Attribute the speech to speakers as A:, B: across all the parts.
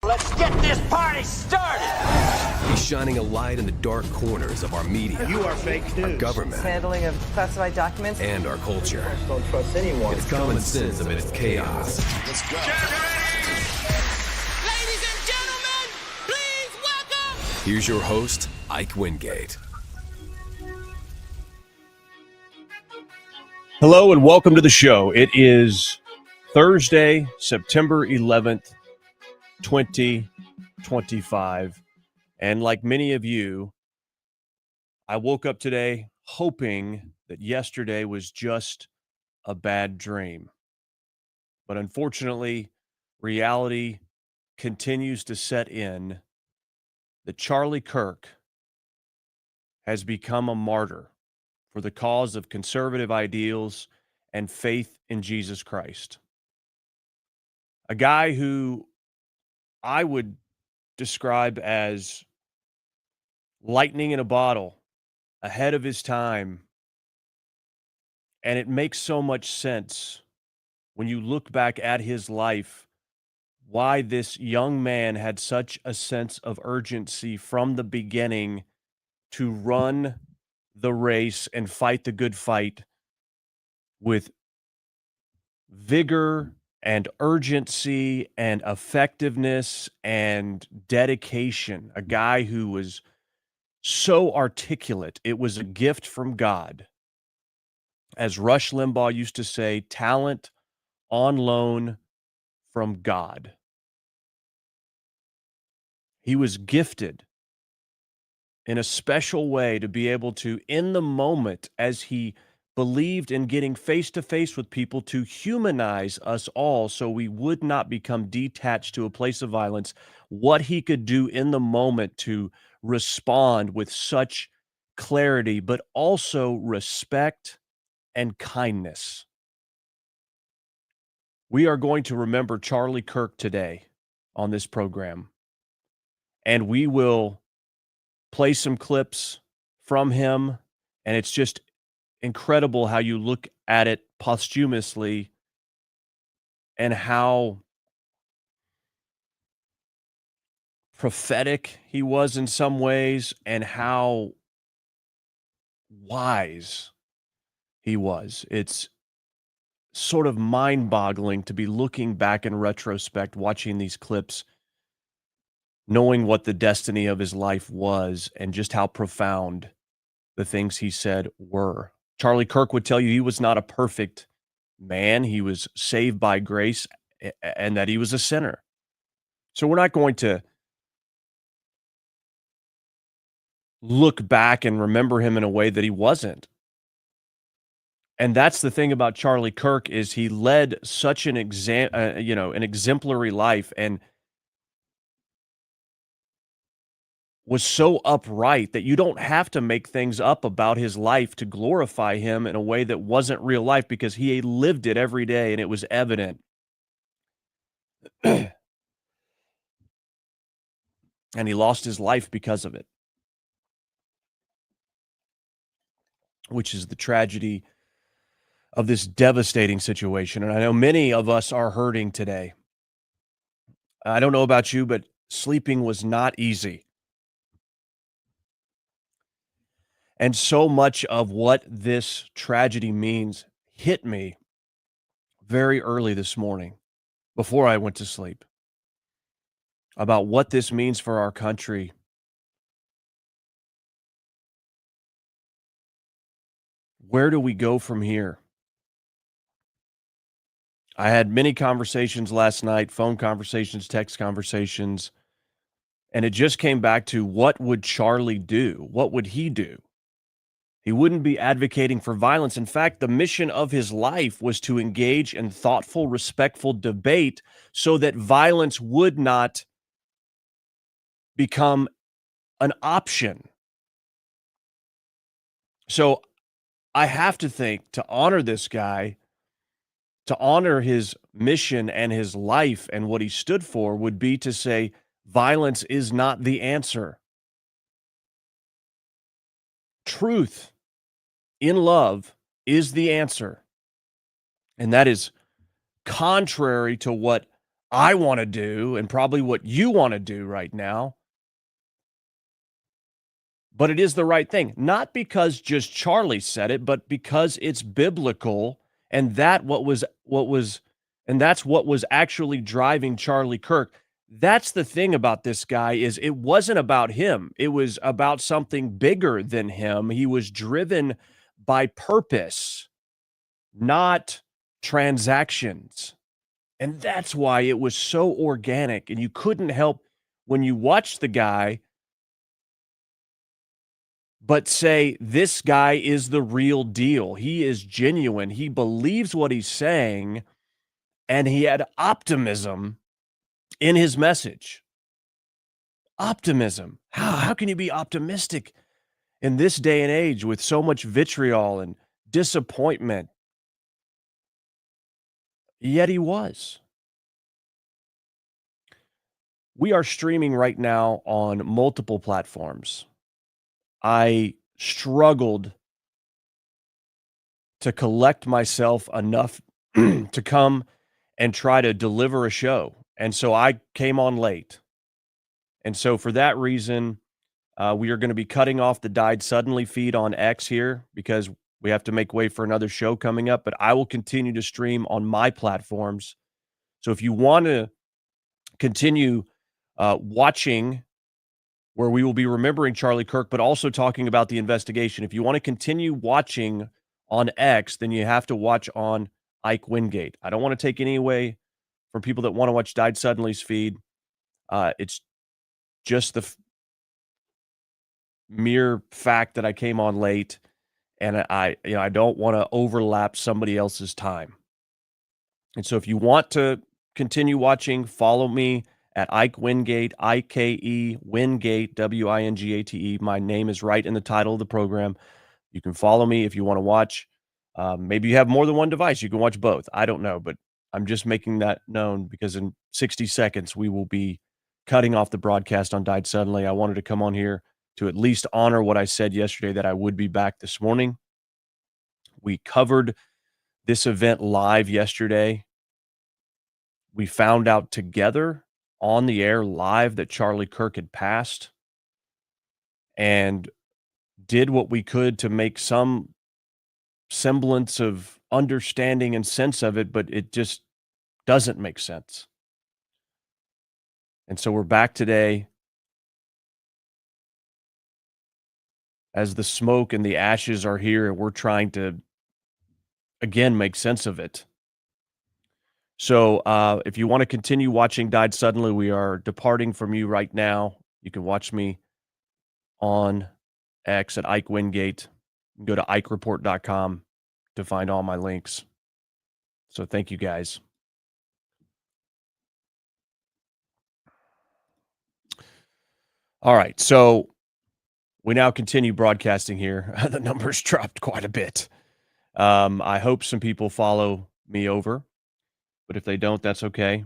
A: Let's get this party started!
B: He's shining a light in the dark corners of our media.
C: You are fake news.
B: Our government.
D: Handling of classified documents.
B: And our culture.
C: Don't trust anyone.
B: It's common sense amidst chaos.
A: Let's go.
E: Ladies and gentlemen, please welcome.
B: Here's your host, Ike Wingate.
F: Hello and welcome to the show. It is Thursday, September 11th, 2025. And like many of you, I woke up today hoping that yesterday was just a bad dream. But unfortunately, reality continues to set in that Charlie Kirk has become a martyr for the cause of conservative ideals and faith in Jesus Christ. A guy who I would describe as lightning in a bottle, ahead of his time. And it makes so much sense when you look back at his life, why this young man had such a sense of urgency from the beginning to run the race and fight the good fight with vigor and urgency and effectiveness and dedication. A guy who was so articulate. It was a gift from God. As Rush Limbaugh used to say, talent on loan from God. He was gifted in a special way to be able to, in the moment, as he believed in getting face-to-face with people, to humanize us all so we would not become detached to a place of violence, what he could do in the moment to respond with such clarity, but also respect and kindness. We are going to remember Charlie Kirk today on this program, and we will play some clips from him, and it's just incredible how you look at it posthumously and how prophetic he was in some ways and how wise he was. It's sort of mind-boggling to be looking back in retrospect, watching these clips, knowing what the destiny of his life was and just how profound the things he said were. Charlie Kirk would tell you he was not a perfect man. He was saved by grace and that he was a sinner. So we're not going to look back and remember him in a way that he wasn't. And that's the thing about Charlie Kirk is he led such an an exemplary life and was so upright that you don't have to make things up about his life to glorify him in a way that wasn't real life, because he lived it every day and it was evident. And he lost his life because of it, which is the tragedy of this devastating situation. And I know many of us are hurting today. I don't know about you, but sleeping was not easy. And so much of what this tragedy means hit me very early this morning before I went to sleep about what this means for our country. Where do we go from here? I had many conversations last night, phone conversations, text conversations, and it just came back to, what would Charlie do? What would he do? He wouldn't be advocating for violence. In fact, the mission of his life was to engage in thoughtful, respectful debate so that violence would not become an option. So I have to think, to honor this guy, to honor his mission and his life and what he stood for, would be to say violence is not the answer. Truth in love is the answer. And that is contrary to what I want to do and probably what you want to do right now. But it is the right thing, not because just Charlie said it, but because it's biblical, and that's what was actually driving Charlie Kirk. That's the thing about this guy is it wasn't about him. It was about something bigger than him. He was driven by purpose, not transactions. And that's why it was so organic, and you couldn't help when you watch the guy but say, this guy is the real deal. He is genuine. He believes what he's saying, and he had optimism in his message. Optimism. How can you be optimistic in this day and age with so much vitriol and disappointment? Yet he was. We are streaming right now on multiple platforms. I struggled to collect myself enough to come and try to deliver a show. And so I came on late. And so for that reason, we are going to be cutting off the Died Suddenly feed on X here because we have to make way for another show coming up. But I will continue to stream on my platforms. So if you want to continue watching where we will be remembering Charlie Kirk, but also talking about the investigation, if you want to continue watching on X, then you have to watch on Ike Wingate. I don't want to take any away from people that want to watch Died Suddenly's feed. It's just the mere fact that I came on late, and I don't want to overlap somebody else's time. And so if you want to continue watching, follow me at Ike Wingate, IKE Wingate, Wingate. My name is right in the title of the program. You can follow me if you want to watch. Maybe you have more than one device. You can watch both. I don't know, but I'm just making that known because in 60 seconds, we will be cutting off the broadcast on Died Suddenly. I wanted to come on here to at least honor what I said yesterday, that I would be back this morning. We covered this event live yesterday. We found out together on the air live that Charlie Kirk had passed and did what we could to make some semblance of understanding and sense of it, but it just doesn't make sense. And so we're back today as the smoke and the ashes are here, and we're trying to, again, make sense of it. So if you want to continue watching Died Suddenly, we are departing from you right now. You can watch me on X at Ike Wingate. Go to IkeReport.com to find all my links. So thank you guys. All right. So we now continue broadcasting here. The numbers dropped quite a bit. I hope some people follow me over, but if they don't, that's okay.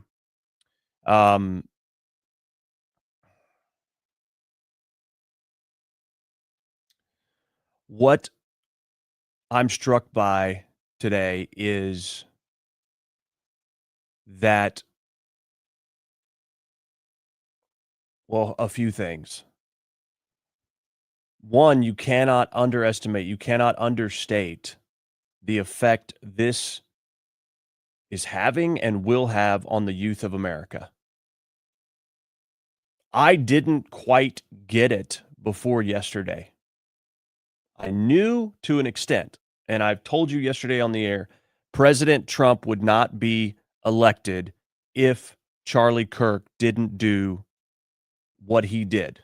F: What I'm struck by today is that, well, a few things. One, you cannot underestimate, you cannot understate the effect this is having and will have on the youth of America. I didn't quite get it before yesterday. I knew to an extent, and I've told you yesterday on the air, President Trump would not be elected if Charlie Kirk didn't do what he did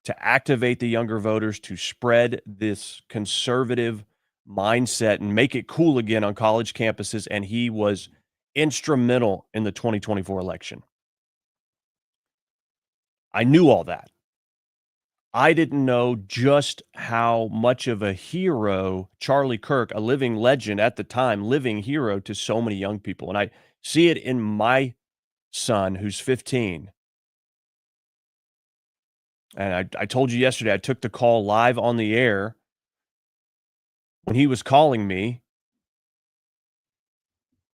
F: to activate the younger voters, to spread this conservative mindset and make it cool again on college campuses. And he was instrumental in the 2024 election. I knew all that. I didn't know just how much of a hero Charlie Kirk, a living legend at the time, living hero to so many young people. And I see it in my son, who's 15. And I told you yesterday, I took the call live on the air when he was calling me,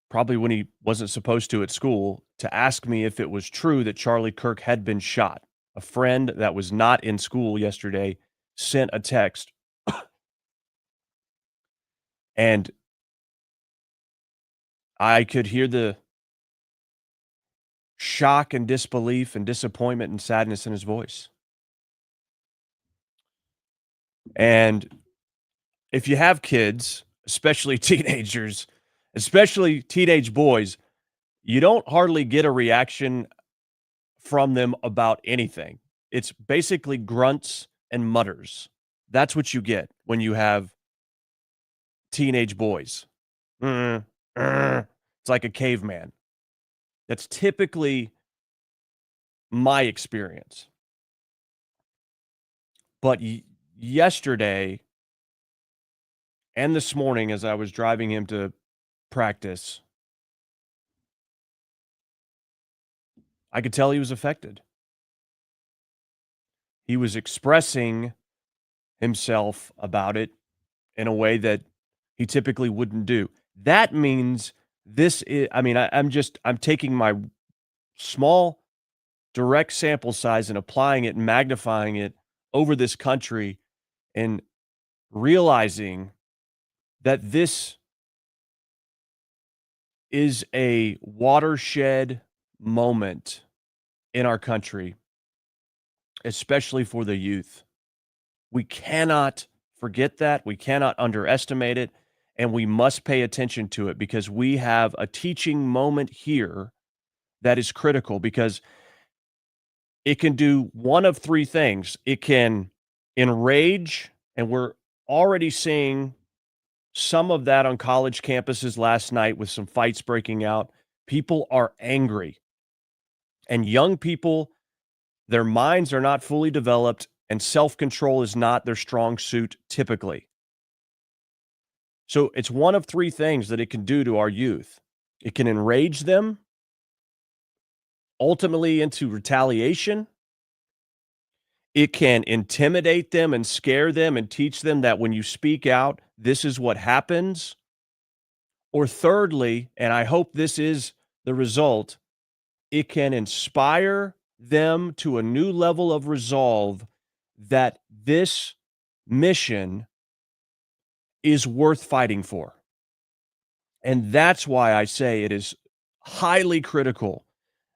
F: probably when he wasn't supposed to at school, to ask me if it was true that Charlie Kirk had been shot. A friend that was not in school yesterday sent a text, and I could hear the shock and disbelief and disappointment and sadness in his voice. And if you have kids, especially teenagers, especially teenage boys, you don't hardly get a reaction from them about anything. It's basically grunts and mutters. That's what you get when you have teenage boys. It's like a caveman. That's typically my experience. But yesterday and this morning, as I was driving him to practice, I could tell he was affected. He was expressing himself about it in a way that he typically wouldn't do. That means this is, I mean, I'm taking my small, direct sample size and applying it and magnifying it over this country and realizing that this is a watershed moment in our country, especially for the youth. We cannot forget that. We cannot underestimate it. And we must pay attention to it because we have a teaching moment here that is critical because it can do one of three things. It can enrage, and we're already seeing some of that on college campuses last night with some fights breaking out. People are angry. And young people, their minds are not fully developed, and self-control is not their strong suit typically. So it's one of three things that it can do to our youth. It can enrage them, ultimately into retaliation. It can intimidate them and scare them and teach them that when you speak out, this is what happens. Or thirdly, and I hope this is the result, it can inspire them to a new level of resolve that this mission is worth fighting for. And that's why I say it is highly critical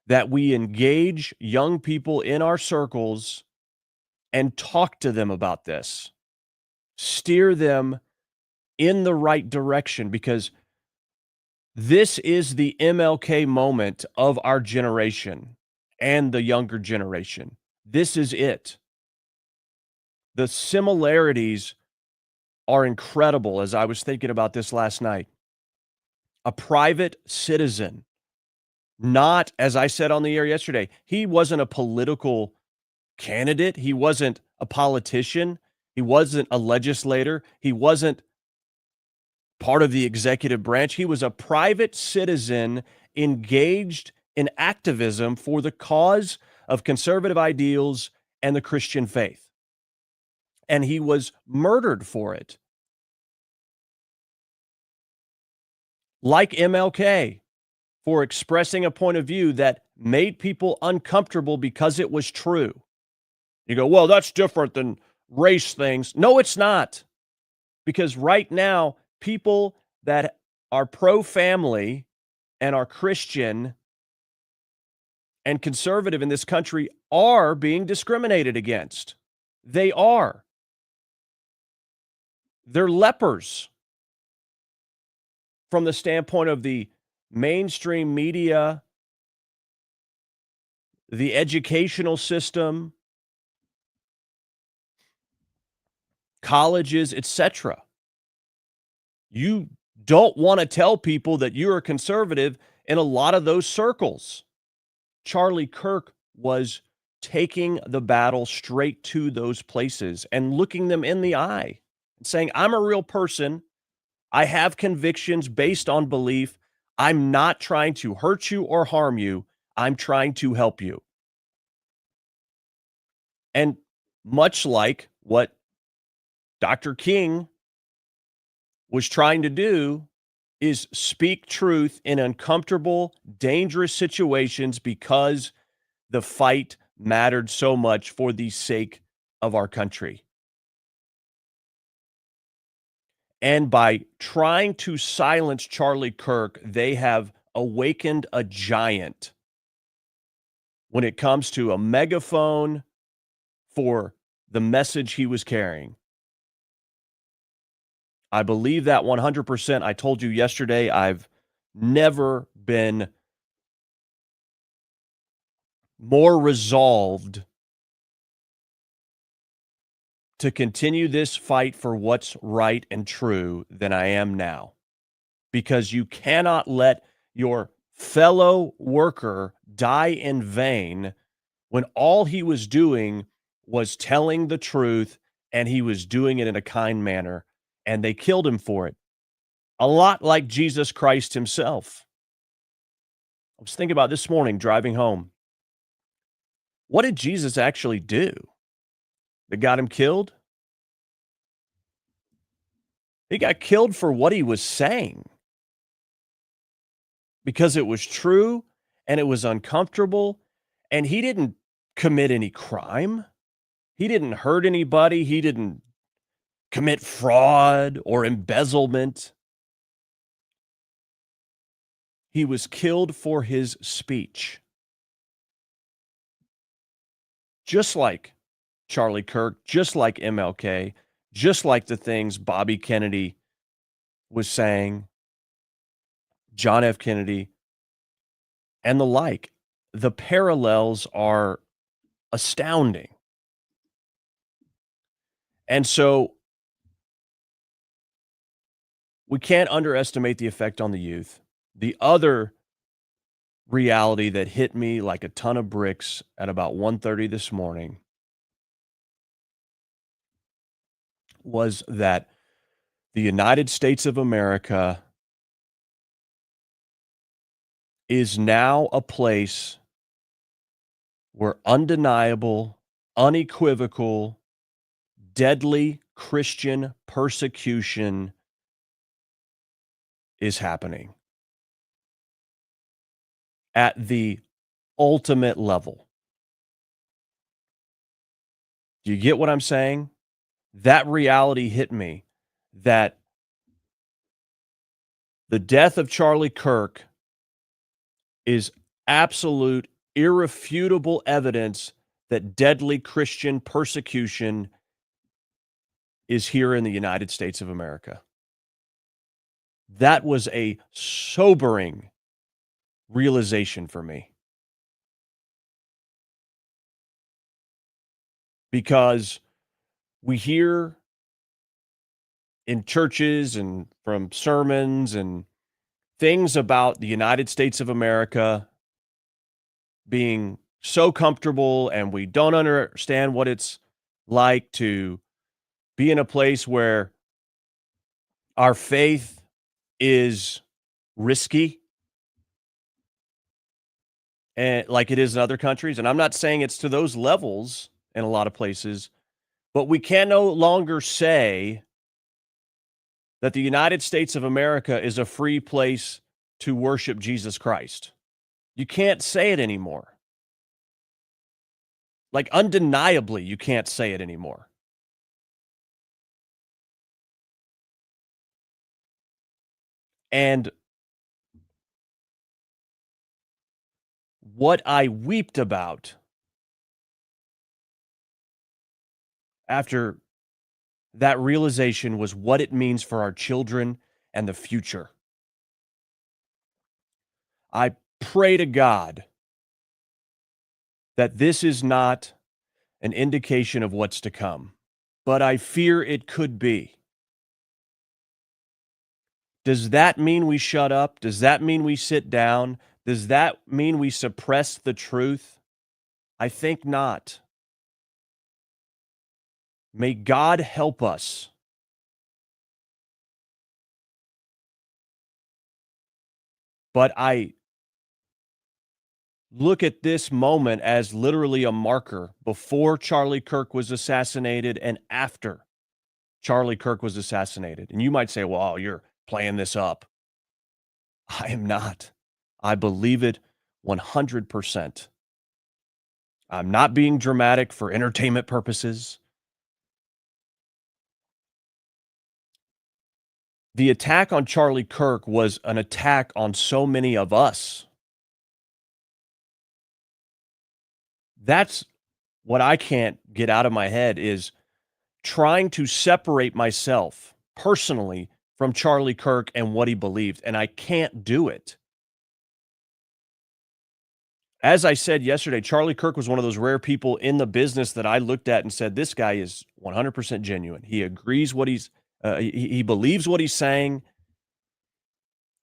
F: that we engage young people in our circles and talk to them about this. Steer them in the right direction because this is the MLK moment of our generation and the younger generation. This is it. The similarities are incredible as I was thinking about this last night. A private citizen, not, as I said on the air yesterday, he wasn't a political candidate. He wasn't a politician. He wasn't a legislator. He wasn't part of the executive branch. He was a private citizen engaged in activism for the cause of conservative ideals and the Christian faith. And he was murdered for it. Like MLK, for expressing a point of view that made people uncomfortable because it was true. You go, well, that's different than race things. No, it's not. Because right now, people that are pro-family and are Christian and conservative in this country are being discriminated against. They are. They're lepers from the standpoint of the mainstream media, the educational system, colleges, etc. You don't want to tell people that you're a conservative in a lot of those circles. Charlie Kirk was taking the battle straight to those places and looking them in the eye and saying, I'm a real person. I have convictions based on belief. I'm not trying to hurt you or harm you. I'm trying to help you. And much like what Dr. King was trying to do is speak truth in uncomfortable, dangerous situations because the fight mattered so much for the sake of our country. And by trying to silence Charlie Kirk, they have awakened a giant when it comes to a megaphone for the message he was carrying. I believe that 100%. I told you yesterday, I've never been more resolved to continue this fight for what's right and true than I am now. Because you cannot let your fellow worker die in vain when all he was doing was telling the truth and he was doing it in a kind manner, and they killed him for it. A lot like Jesus Christ himself. I was thinking about this morning driving home. What did Jesus actually do that got him killed? He got killed for what he was saying because it was true and it was uncomfortable, and he didn't commit any crime. He didn't hurt anybody. He didn't commit fraud or embezzlement. He was killed for his speech. Just like Charlie Kirk, just like MLK, just like the things Bobby Kennedy was saying, John F. Kennedy, and the like. The parallels are astounding. And so we can't underestimate the effect on the youth. The other reality that hit me like a ton of bricks at about 1:30 this morning was that the United States of America is now a place where undeniable, unequivocal, deadly Christian persecution is happening at the ultimate level. Do you get what I'm saying? That reality hit me, that the death of Charlie Kirk is absolute, irrefutable evidence that deadly Christian persecution is here in the United States of America. That was a sobering realization for me. Because we hear in churches and from sermons and things about the United States of America being so comfortable, and we don't understand what it's like to be in a place where our faith is risky, and like it is in other countries. And I'm not saying it's to those levels in a lot of places, but we can no longer say that the United States of America is a free place to worship Jesus Christ. You can't say it anymore. Like, undeniably, you can't say it anymore. And what I wept about after that realization was what it means for our children and the future. I pray to God that this is not an indication of what's to come, but I fear it could be. Does that mean we shut up? Does that mean we sit down? Does that mean we suppress the truth? I think not. May God help us. But I look at this moment as literally a marker before Charlie Kirk was assassinated and after Charlie Kirk was assassinated. And you might say, well, you're playing this up. I am not. I believe it 100%. I'm not being dramatic for entertainment purposes. The attack on Charlie Kirk was an attack on so many of us. That's what I can't get out of my head is trying to separate myself personally from Charlie Kirk and what he believed, and I can't do it. As I said yesterday, Charlie Kirk was one of those rare people in the business that I looked at and said, this guy is 100% genuine. He agrees what he believes what he's saying.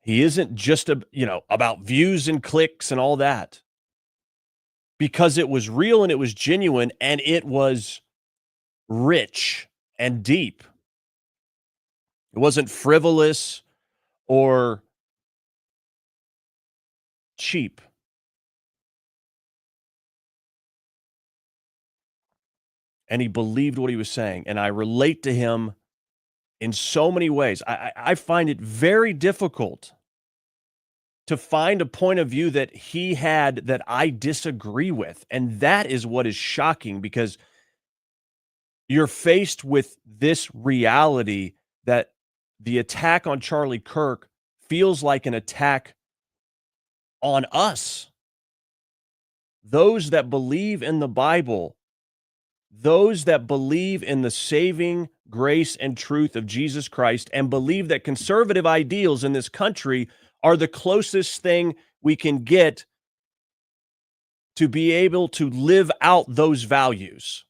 F: He isn't just about views and clicks and all that, because it was real and it was genuine and it was rich and deep. It wasn't frivolous or cheap. And he believed what he was saying. And I relate to him in so many ways. I find it very difficult to find a point of view that he had that I disagree with. And that is what is shocking, because you're faced with this reality that the attack on Charlie Kirk feels like an attack on us. Those that believe in the Bible, those that believe in the saving grace and truth of Jesus Christ and believe that conservative ideals in this country are the closest thing we can get to be able to live out those values.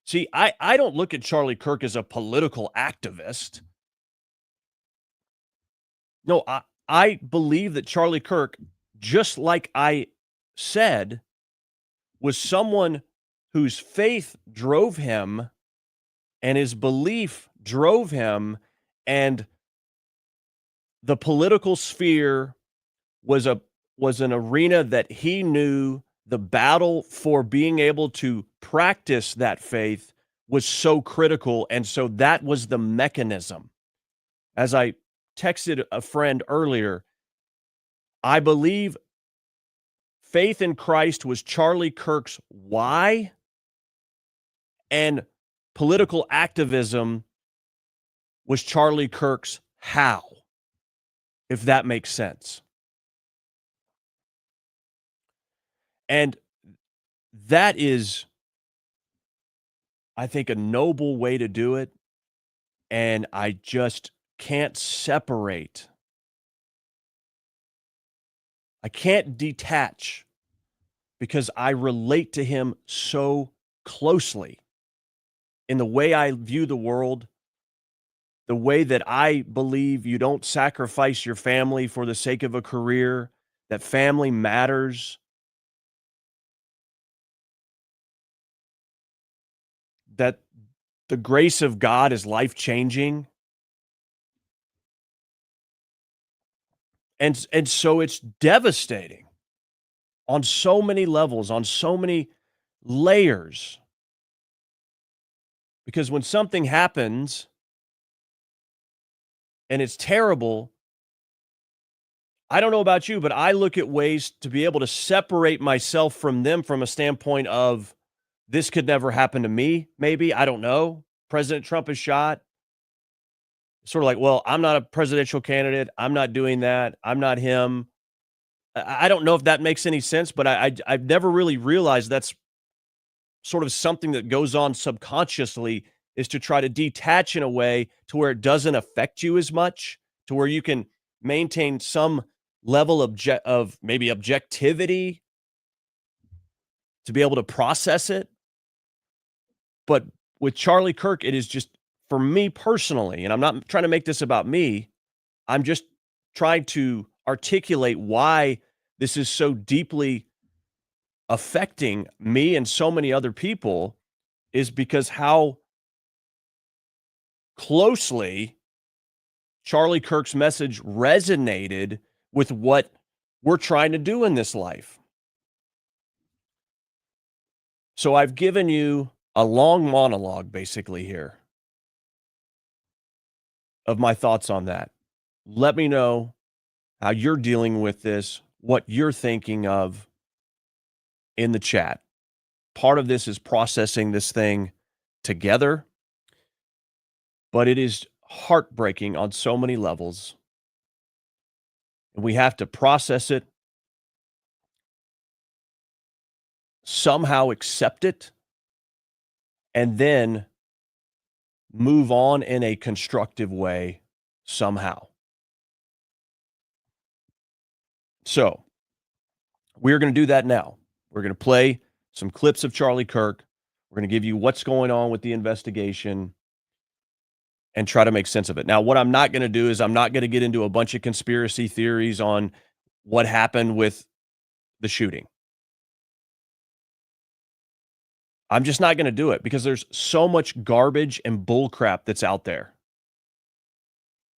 F: See, I don't look at Charlie Kirk as a political activist. No, I believe that Charlie Kirk, just like I said, was someone whose faith drove him and his belief drove him, and the political sphere was an arena that he knew the battle for being able to practice that faith was so critical, and so that was the mechanism. As I texted a friend earlier, I believe faith in Christ was Charlie Kirk's why, and political activism was Charlie Kirk's how, if that makes sense. And that is, I think, a noble way to do it. And I just can't separate. I can't detach, because I relate to him so closely in the way I view the world, the way that I believe you don't sacrifice your family for the sake of a career, that family matters, that the grace of God is life-changing. And so it's devastating on so many levels, on so many layers. Because when something happens and it's terrible, I don't know about you, but I look at ways to be able to separate myself from them from a standpoint of, this could never happen to me, maybe. I don't know. President Trump is shot. Sort of like, well, I'm not a presidential candidate. I'm not doing that. I'm not him. I don't know if that makes any sense, but I've never really realized that's sort of something that goes on subconsciously, is to try to detach in a way to where it doesn't affect you as much, to where you can maintain some level of maybe objectivity to be able to process it. But with Charlie Kirk, it is just, for me personally, and I'm not trying to make this about me, I'm just trying to articulate why this is so deeply affecting me and so many other people, is because how closely Charlie Kirk's message resonated with what we're trying to do in this life. So I've given you a long monologue basically here of my thoughts on that. Let me know how you're dealing with this, what you're thinking of in the chat. Part of this is processing this thing together, but it is heartbreaking on so many levels. And we have to process it, somehow accept it, and then move on in a constructive way somehow. So we're going to do that now. We're going to play some clips of Charlie Kirk. We're going to give you what's going on with the investigation and try to make sense of it. Now, what I'm not going to do is I'm not going to get into a bunch of conspiracy theories on what happened with the shooting. I'm just not going to do it because there's so much garbage and bullcrap that's out there.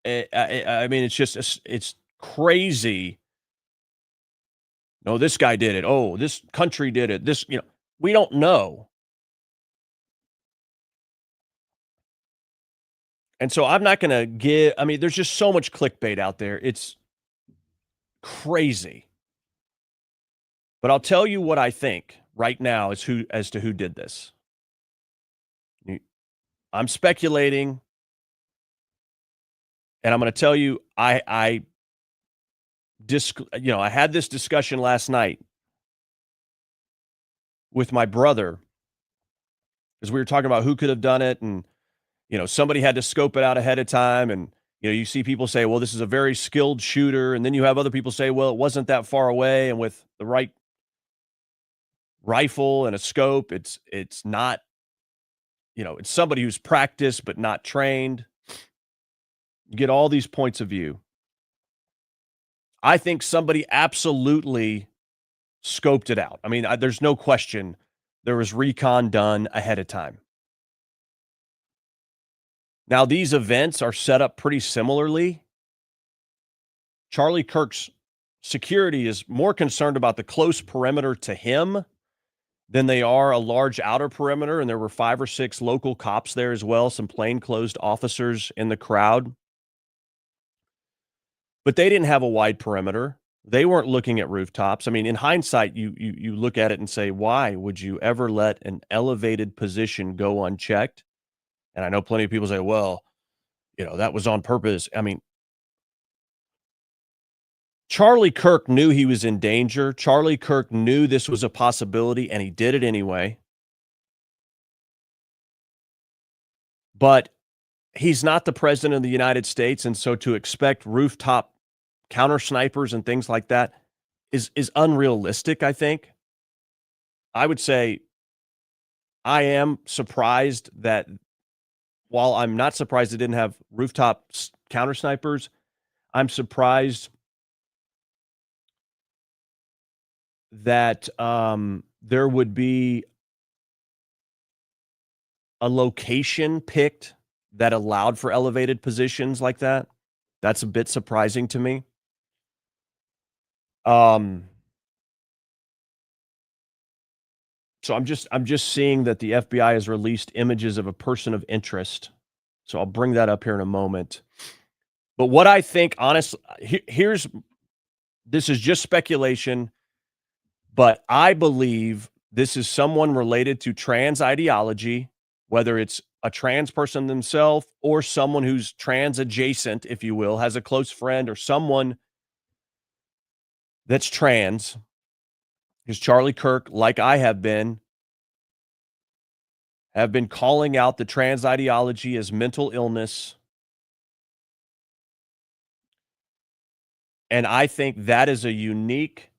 F: I mean, it's crazy. No, this guy did it. Oh, this country did it. We don't know. And so I'm not going to there's just so much clickbait out there. It's crazy. But I'll tell you what I think right now as to who did this. I'm speculating, and I'm going to tell you I had this discussion last night with my brother because we were talking about who could have done it, and somebody had to scope it out ahead of time, and you see people say, well, this is a very skilled shooter, and then you have other people say, well, it wasn't that far away, and with the right rifle and a scope, it's not, it's somebody who's practiced but not trained. You get all these points of view. I think somebody absolutely scoped it out. I mean, there's no question there was recon done ahead of time. Now, these events are set up pretty similarly. Charlie Kirk's security is more concerned about the close perimeter to him than they are a large outer perimeter, and there were 5 or 6 local cops there as well, some plainclothes officers in the crowd. But they didn't have a wide perimeter. They weren't looking at rooftops. I mean, in hindsight, you look at it and say, why would you ever let an elevated position go unchecked? And I know plenty of people say, well, that was on purpose. I mean, Charlie Kirk knew he was in danger. Charlie Kirk knew this was a possibility, and he did it anyway. But he's not the president of the United States, and so to expect rooftop counter snipers and things like that is unrealistic, I think. I would say I am surprised that while I'm not surprised it didn't have rooftop counter snipers, I'm surprised that there would be a location picked that allowed for elevated positions like that. That's a bit surprising to me. So I'm just seeing that the FBI has released images of a person of interest. So I'll bring that up here in a moment. But what I think, honestly, this is just speculation, but I believe this is someone related to trans ideology, whether it's a trans person themselves or someone who's trans adjacent, if you will, has a close friend or someone that's trans. Because Charlie Kirk, like I have been calling out the trans ideology as mental illness. And I think that is a unique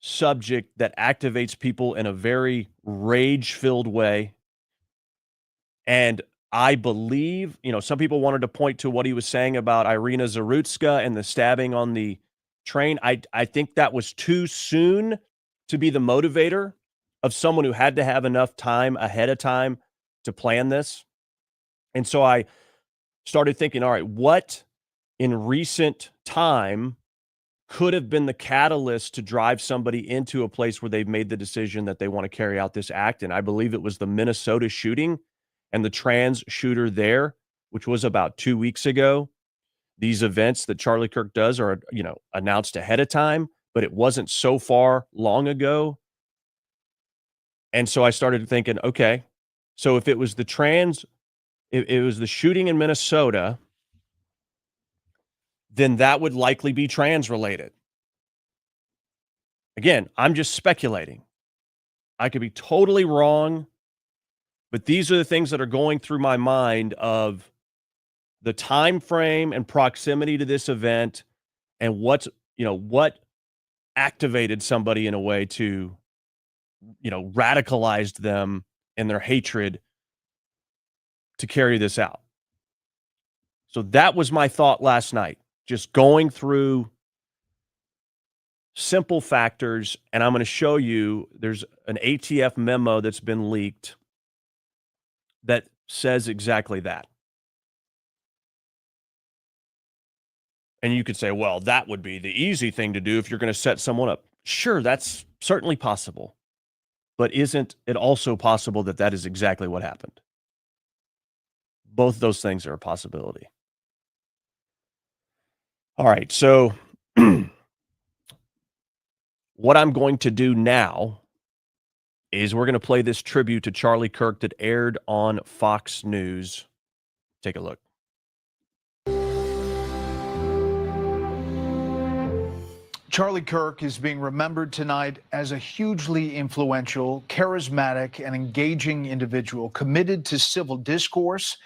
F: subject that activates people in a very rage-filled way. And I believe, some people wanted to point to what he was saying about Irina Zarutska and the stabbing on the train. I think that was too soon to be the motivator of someone who had to have enough time ahead of time to plan this. And so I started thinking, all right, what in recent time could have been the catalyst to drive somebody into a place where they've made the decision that they want to carry out this act? And I believe it was the Minnesota shooting and the trans shooter there, which was about 2 weeks ago. these events that Charlie Kirk does are, announced ahead of time, but it wasn't so far long ago. And so I started thinking, okay, so if it was it was the shooting in Minnesota, then that would likely be trans related. Again, I'm just speculating. I could be totally wrong, but these are the things that are going through my mind of the time frame and proximity to this event and what activated somebody in a way to, radicalized them in their hatred to carry this out. So that was my thought last night, just going through simple factors. And I'm going to show you there's an ATF memo that's been leaked that says exactly that. And you could say, well, that would be the easy thing to do if you're going to set someone up. Sure, that's certainly possible. But isn't it also possible that that is exactly what happened? Both those things are a possibility. All right, so what I'm going to do now is we're going to play this tribute to Charlie Kirk that aired on Fox News. Take a look.
C: Charlie Kirk is being remembered tonight as a hugely influential, charismatic, and engaging individual committed to civil discourse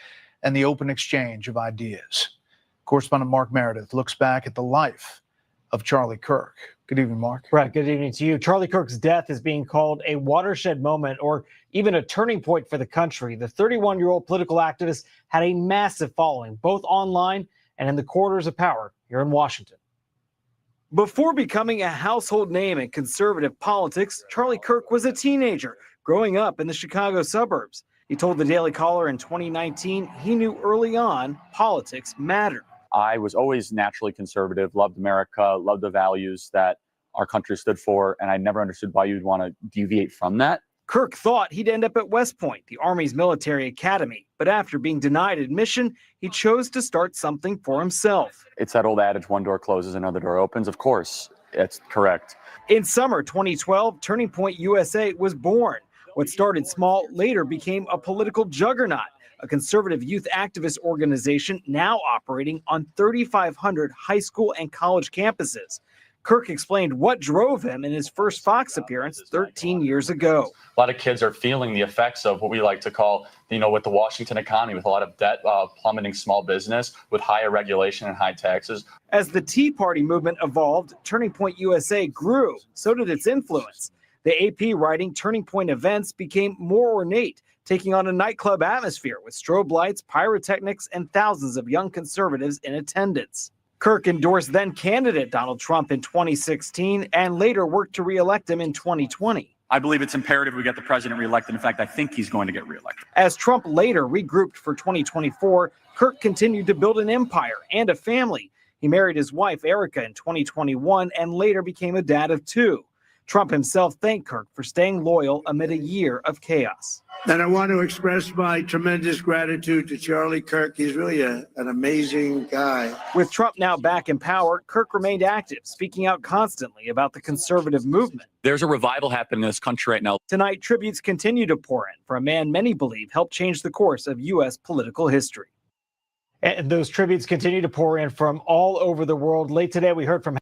C: and the open exchange of ideas. Correspondent Mark Meredith looks back at the life of Charlie Kirk. Good evening, Mark.
G: Right, good evening to you. Charlie Kirk's death is being called a watershed moment or even a turning point for the country. The 31-year-old political activist had a massive following, both online and in the corridors of power here in Washington. Before becoming a household name in conservative politics, Charlie Kirk was a teenager growing up in the Chicago suburbs. He told the Daily Caller in 2019 he knew early on politics mattered.
H: I was always naturally conservative, loved America, loved the values that our country stood for, and I never understood why you'd want to deviate from that.
G: Kirk thought he'd end up at West Point, the Army's military academy, but after being denied admission, he chose to start something for himself.
H: It's that old adage, one door closes, another door opens. Of course, it's correct.
G: In summer 2012, Turning Point USA was born. What started small later became a political juggernaut, a conservative youth activist organization now operating on 3,500 high school and college campuses. Kirk explained what drove him in his first Fox appearance 13 years ago.
H: A lot of kids are feeling the effects of what we like to call, with the Washington economy, with a lot of debt, plummeting small business, with higher regulation and high taxes.
G: As the Tea Party movement evolved, Turning Point USA grew. So did its influence. The AP writing Turning Point events became more ornate, taking on a nightclub atmosphere with strobe lights, pyrotechnics, and thousands of young conservatives in attendance. Kirk endorsed then-candidate Donald Trump in 2016 and later worked to re-elect him in 2020.
I: I believe it's imperative we get the president reelected. In fact, I think he's going to get reelected.
G: As Trump later regrouped for 2024, Kirk continued to build an empire and a family. He married his wife, Erica, in 2021 and later became a dad of two. Trump himself thanked Kirk for staying loyal amid a year of chaos.
J: And I want to express my tremendous gratitude to Charlie Kirk. He's really an amazing guy.
G: With Trump now back in power, Kirk remained active, speaking out constantly about the conservative movement.
I: There's a revival happening in this country right now.
G: Tonight, tributes continue to pour in for a man many believe helped change the course of U.S. political history. And those tributes continue to pour in from all over the world. Late today, we heard from...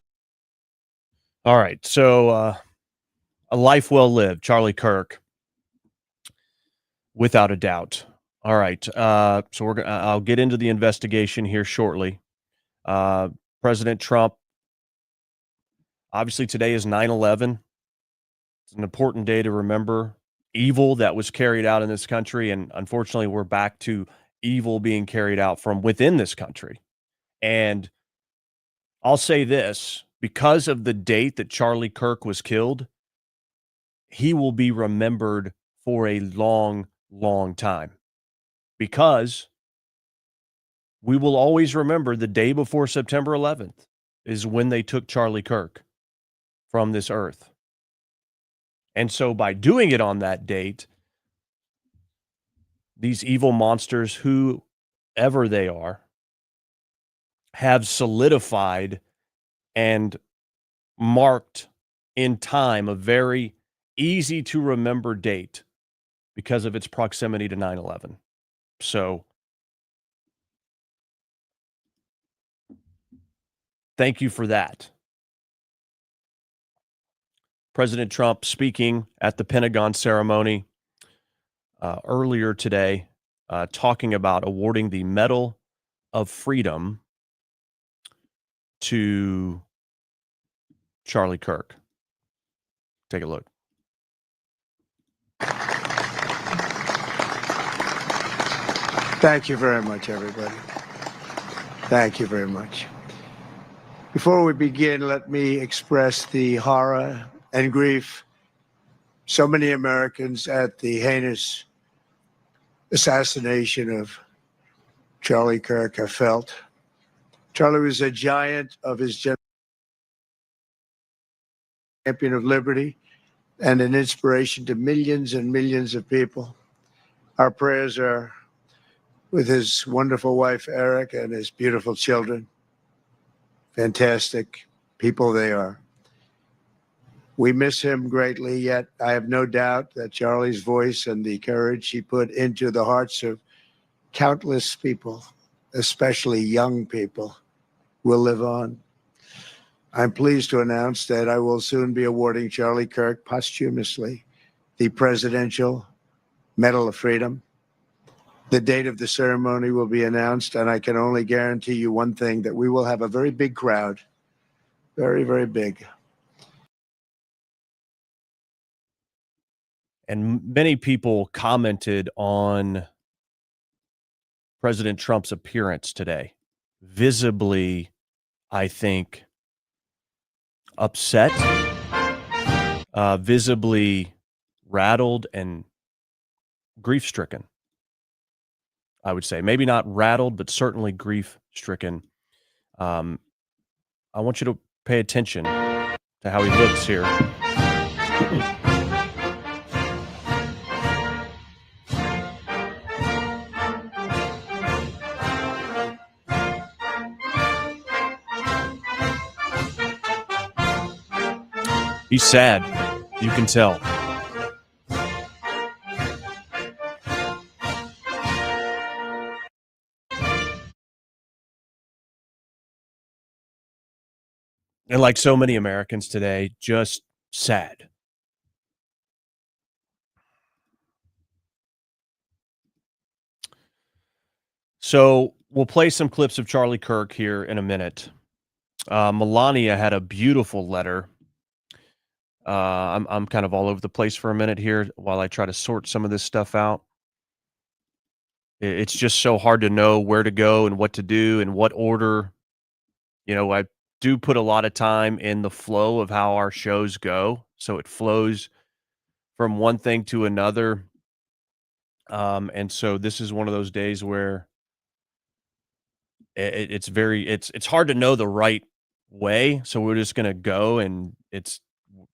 F: All right, so a life well lived, Charlie Kirk. Without a doubt. All right. So I'll get into the investigation here shortly. President Trump, obviously today is 9/11. It's an important day to remember evil that was carried out in this country. And unfortunately, we're back to evil being carried out from within this country. And I'll say this, because of the date that Charlie Kirk was killed, he will be remembered for a long time, because we will always remember the day before September 11th is when they took Charlie Kirk from this earth. And so by doing it on that date, these evil monsters, whoever they are, have solidified and marked in time a very easy to remember date because of its proximity to 9/11. So thank you for that. President Trump speaking at the Pentagon ceremony earlier today, talking about awarding the Medal of Freedom to Charlie Kirk. Take a look.
J: Thank you very much, everybody. Thank you very much. Before we begin, let me express the horror and grief so many Americans at the heinous assassination of Charlie Kirk have felt. Charlie was a giant of his generation, champion of liberty, and an inspiration to millions and millions of people. Our prayers are with his wonderful wife, Eric, and his beautiful children. Fantastic people they are. We miss him greatly, yet I have no doubt that Charlie's voice and the courage he put into the hearts of countless people, especially young people, will live on. I'm pleased to announce that I will soon be awarding Charlie Kirk posthumously the Presidential Medal of Freedom. The date of the ceremony will be announced, and I can only guarantee you one thing, that we will have a very big crowd, very, very big.
F: And many people commented on President Trump's appearance today, visibly, I think, upset, visibly rattled and grief-stricken, I would say. Maybe not rattled, but certainly grief-stricken. I want you to pay attention to how he looks here. He's sad. You can tell. And like so many Americans today, just sad. So we'll play some clips of Charlie Kirk here in a minute. Melania had a beautiful letter. I'm kind of all over the place for a minute here while I try to sort some of this stuff out. It's just so hard to know where to go and what to do and what order. You know, I do put a lot of time in the flow of how our shows go, so it flows from one thing to another. And so this is one of those days where it's hard to know the right way. So we're just gonna go, and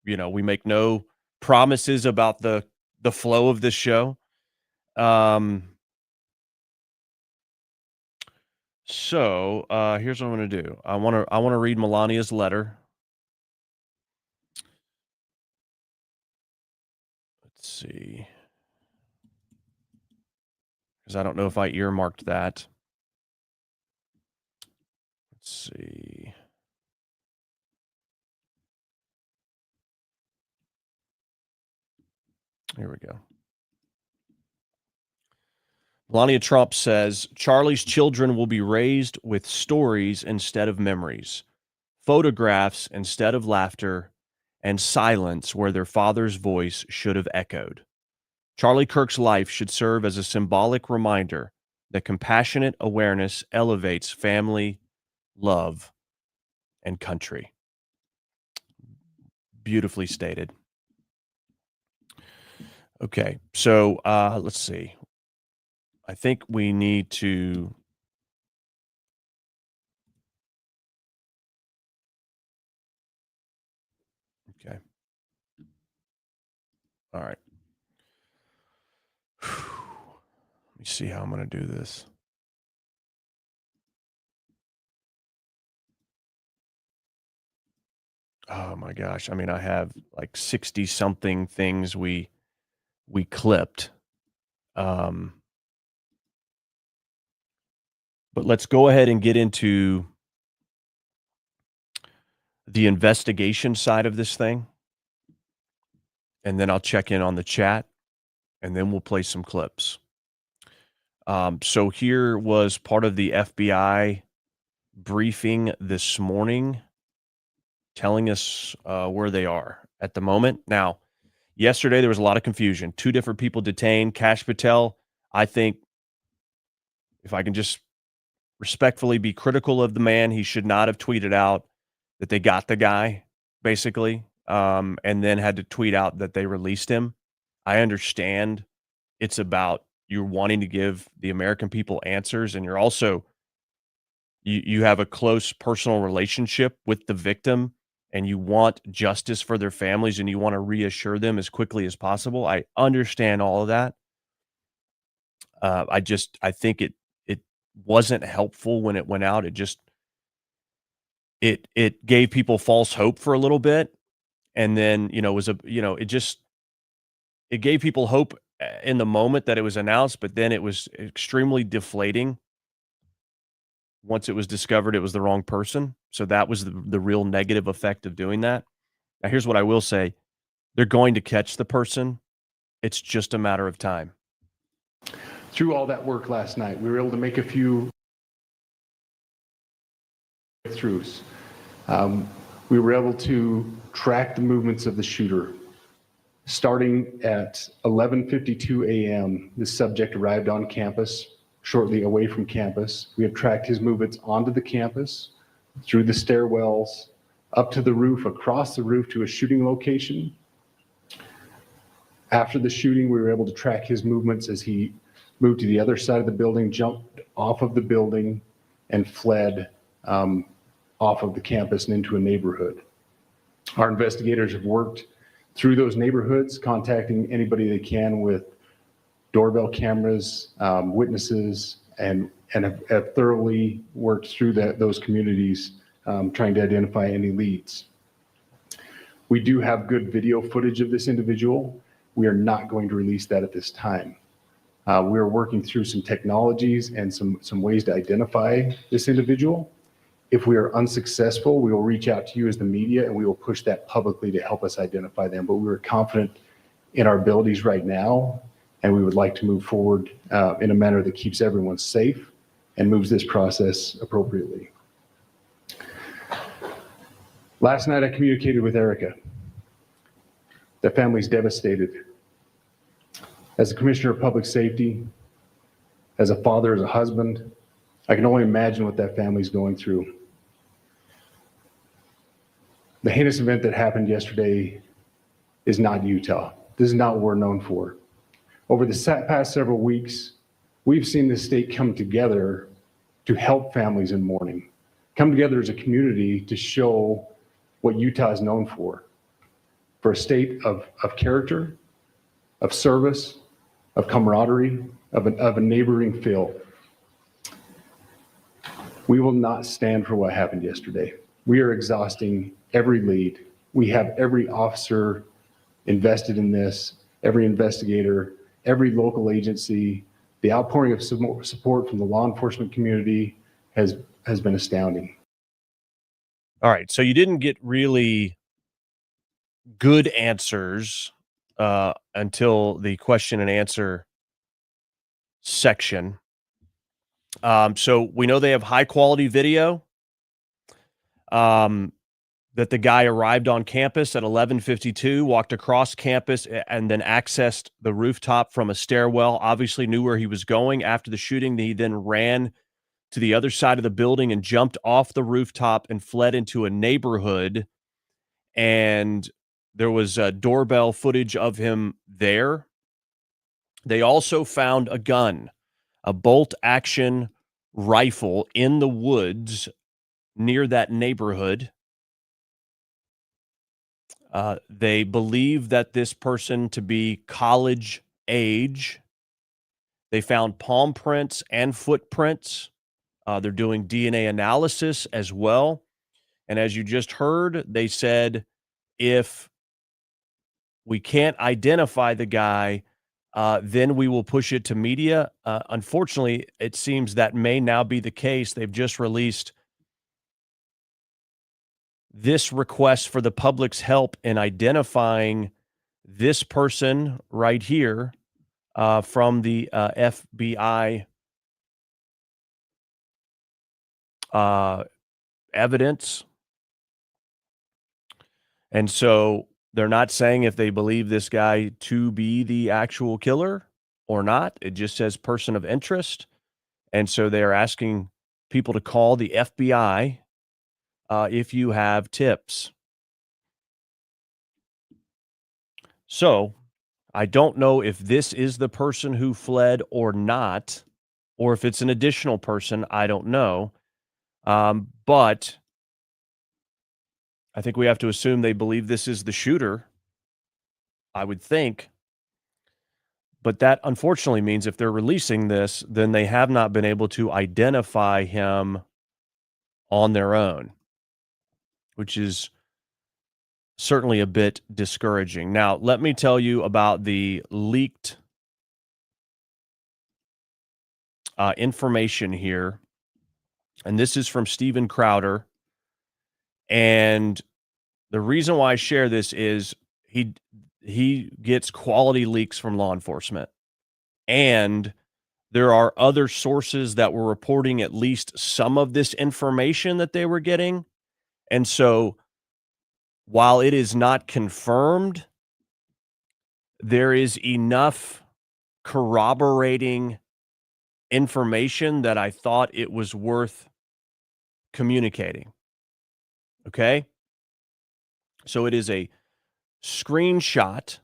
F: we make no promises about the flow of this show. So here's what I'm gonna do. I wanna read Melania's letter. Let's see. Because I don't know if I earmarked that. Let's see. Here we go. Melania Trump says, Charlie's children will be raised with stories instead of memories, photographs instead of laughter, and silence where their father's voice should have echoed. Charlie Kirk's life should serve as a symbolic reminder that compassionate awareness elevates family, love, and country. Beautifully stated. Okay, so let's see. I think we need to. Okay. All right. Let me see how I'm going to do this. Oh my gosh. I mean, I have like 60 something things we clipped. But let's go ahead and get into the investigation side of this thing, and then I'll check in on the chat, and then we'll play some clips. So here was part of the FBI briefing this morning, telling us where they are at the moment. Now, yesterday there was a lot of confusion. 2 different people detained. Kash Patel, I think, if I can just respectfully be critical of the man, he should not have tweeted out that they got the guy, basically, and then had to tweet out that they released him. I understand it's about you wanting to give the American people answers, and you're also you have a close personal relationship with the victim, and you want justice for their families, and you want to reassure them as quickly as possible. I understand all of that. I think it wasn't helpful when it went out. It gave people false hope for a little bit, and then it gave people hope in the moment that it was announced, but then it was extremely deflating once it was discovered it was the wrong person. So that was the real negative effect of doing that. Now, here's what I will say: they're going to catch the person. It's just a matter of time.
K: Through all that work last night, we were able to make a few breakthroughs. We were able to track the movements of the shooter. Starting at 11:52 a.m., the subject arrived on campus, shortly away from campus. We have tracked his movements onto the campus, through the stairwells, up to the roof, across the roof to a shooting location. After the shooting, we were able to track his movements as he moved to the other side of the building, jumped off of the building, and fled off of the campus and into a neighborhood. Our investigators have worked through those neighborhoods, contacting anybody they can with doorbell cameras, witnesses, and have thoroughly worked through those communities, trying to identify any leads. We do have good video footage of this individual. We are not going to release that at this time. We are working through some technologies and some ways to identify this individual. If we are unsuccessful, we will reach out to you as the media, and we will push that publicly to help us identify them. But we are confident in our abilities right now, and we would like to move forward in a manner that keeps everyone safe and moves this process appropriately. Last night, I communicated with Erica. The family's devastated. As a commissioner of public safety, as a father, as a husband, I can only imagine what that family's going through. The heinous event that happened yesterday is not Utah. This is not what we're known for. Over the past several weeks, we've seen the state come together to help families in mourning, come together as a community to show what Utah is known for a state of character, of service, of camaraderie, of a neighboring feel. We will not stand for what happened yesterday. We are exhausting every lead. We have every officer invested in this, every investigator, every local agency. The outpouring of support from the law enforcement community has been astounding.
F: All right, so you didn't get really good answers until the question and answer section. So we know they have high quality video. That the guy arrived on campus at 11:52, walked across campus, and then accessed the rooftop from a stairwell, obviously knew where he was going. After the shooting, he then ran to the other side of the building and jumped off the rooftop and fled into a neighborhood. And there was doorbell footage of him there. They also found a gun, a bolt-action rifle in the woods near that neighborhood. They believe that this person to be college age. They found palm prints and footprints. They're doing DNA analysis as well. And as you just heard, they said if we can't identify the guy, then we will push it to media. Unfortunately, it seems that may now be the case. They've just released this request for the public's help in identifying this person right here from the FBI evidence. And so they're not saying if they believe this guy to be the actual killer or not. It just says person of interest. And so they are asking people to call the FBI if you have tips. So I don't know if this is the person who fled or not, or if it's an additional person. I don't know. But I think we have to assume they believe this is the shooter, I would think. But that unfortunately means if they're releasing this, then they have not been able to identify him on their own, which is certainly a bit discouraging. Now, let me tell you about the leaked information here. And this is from Steven Crowder. And the reason why I share this is he gets quality leaks from law enforcement. And there are other sources that were reporting at least some of this information that they were getting. And so while it is not confirmed, there is enough corroborating information that I thought it was worth communicating. Okay? So it is a screenshot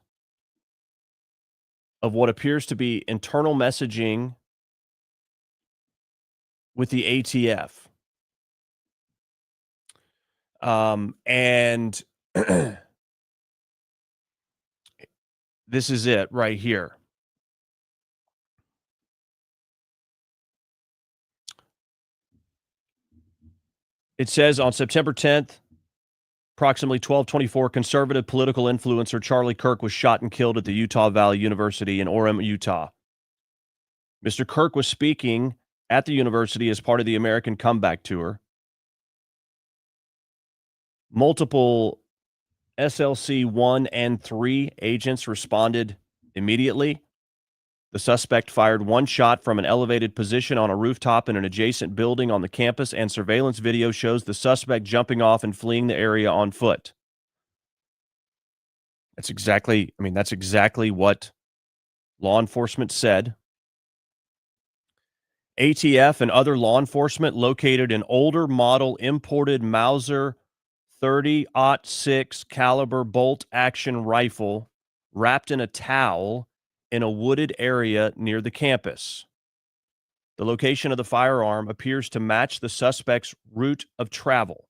F: of what appears to be internal messaging with the ATF. And this is it right here. It says on September 10th, approximately 12:24, conservative political influencer Charlie Kirk was shot and killed at the Utah Valley University in Orem, Utah. Mr. Kirk was speaking at the university as part of the American Comeback Tour. Multiple SLC 1 and 3 agents responded immediately. The suspect fired one shot from an elevated position on a rooftop in an adjacent building on the campus, and surveillance video shows the suspect jumping off and fleeing the area on foot. That's exactly what law enforcement said. ATF and other law enforcement located an older model imported Mauser 30-06 caliber bolt action rifle wrapped in a towel in a wooded area near the campus. The location of the firearm appears to match the suspect's route of travel.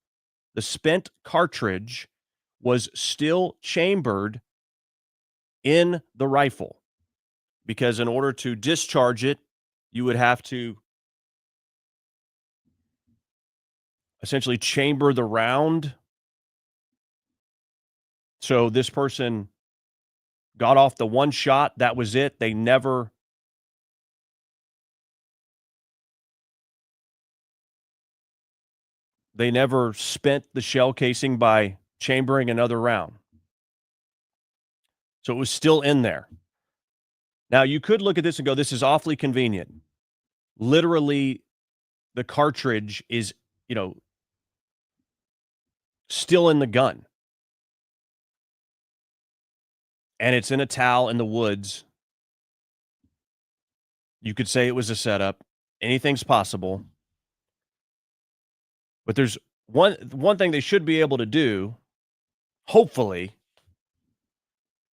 F: The spent cartridge was still chambered in the rifle because in order to discharge it, you would have to essentially chamber the round. So this person got off the one shot. That was it. They never spent the shell casing by chambering another round. So it was still in there. Now, you could look at this and go, this is awfully convenient. Literally, the cartridge is, still in the gun. And it's in a towel in the woods. You could say it was a setup. Anything's possible. But there's one thing they should be able to do, hopefully,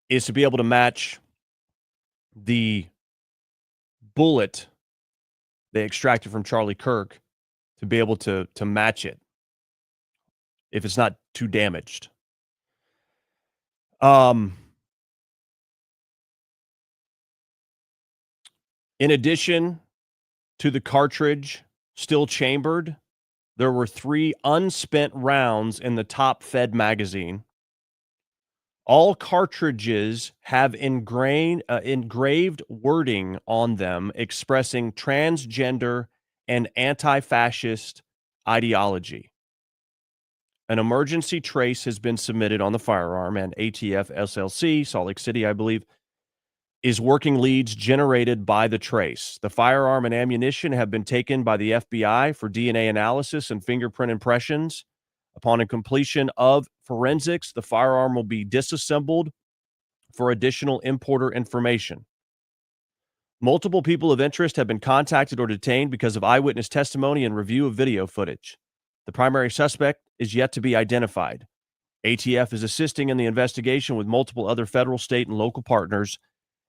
F: is to be able to match the bullet they extracted from Charlie Kirk, to be able to match it if it's not too damaged. In addition to the cartridge still chambered, there were 3 unspent rounds in the top Fed magazine. All cartridges have engraved wording on them expressing transgender and anti-fascist ideology. An emergency trace has been submitted on the firearm, and ATF SLC, Salt Lake City, I believe, is working leads generated by the trace. The firearm and ammunition have been taken by the FBI for DNA analysis and fingerprint impressions. Upon a completion of forensics, the firearm will be disassembled for additional importer information. Multiple people of interest have been contacted or detained because of eyewitness testimony and review of video footage. The primary suspect is yet to be identified. ATF is assisting in the investigation with multiple other federal, state, and local partners,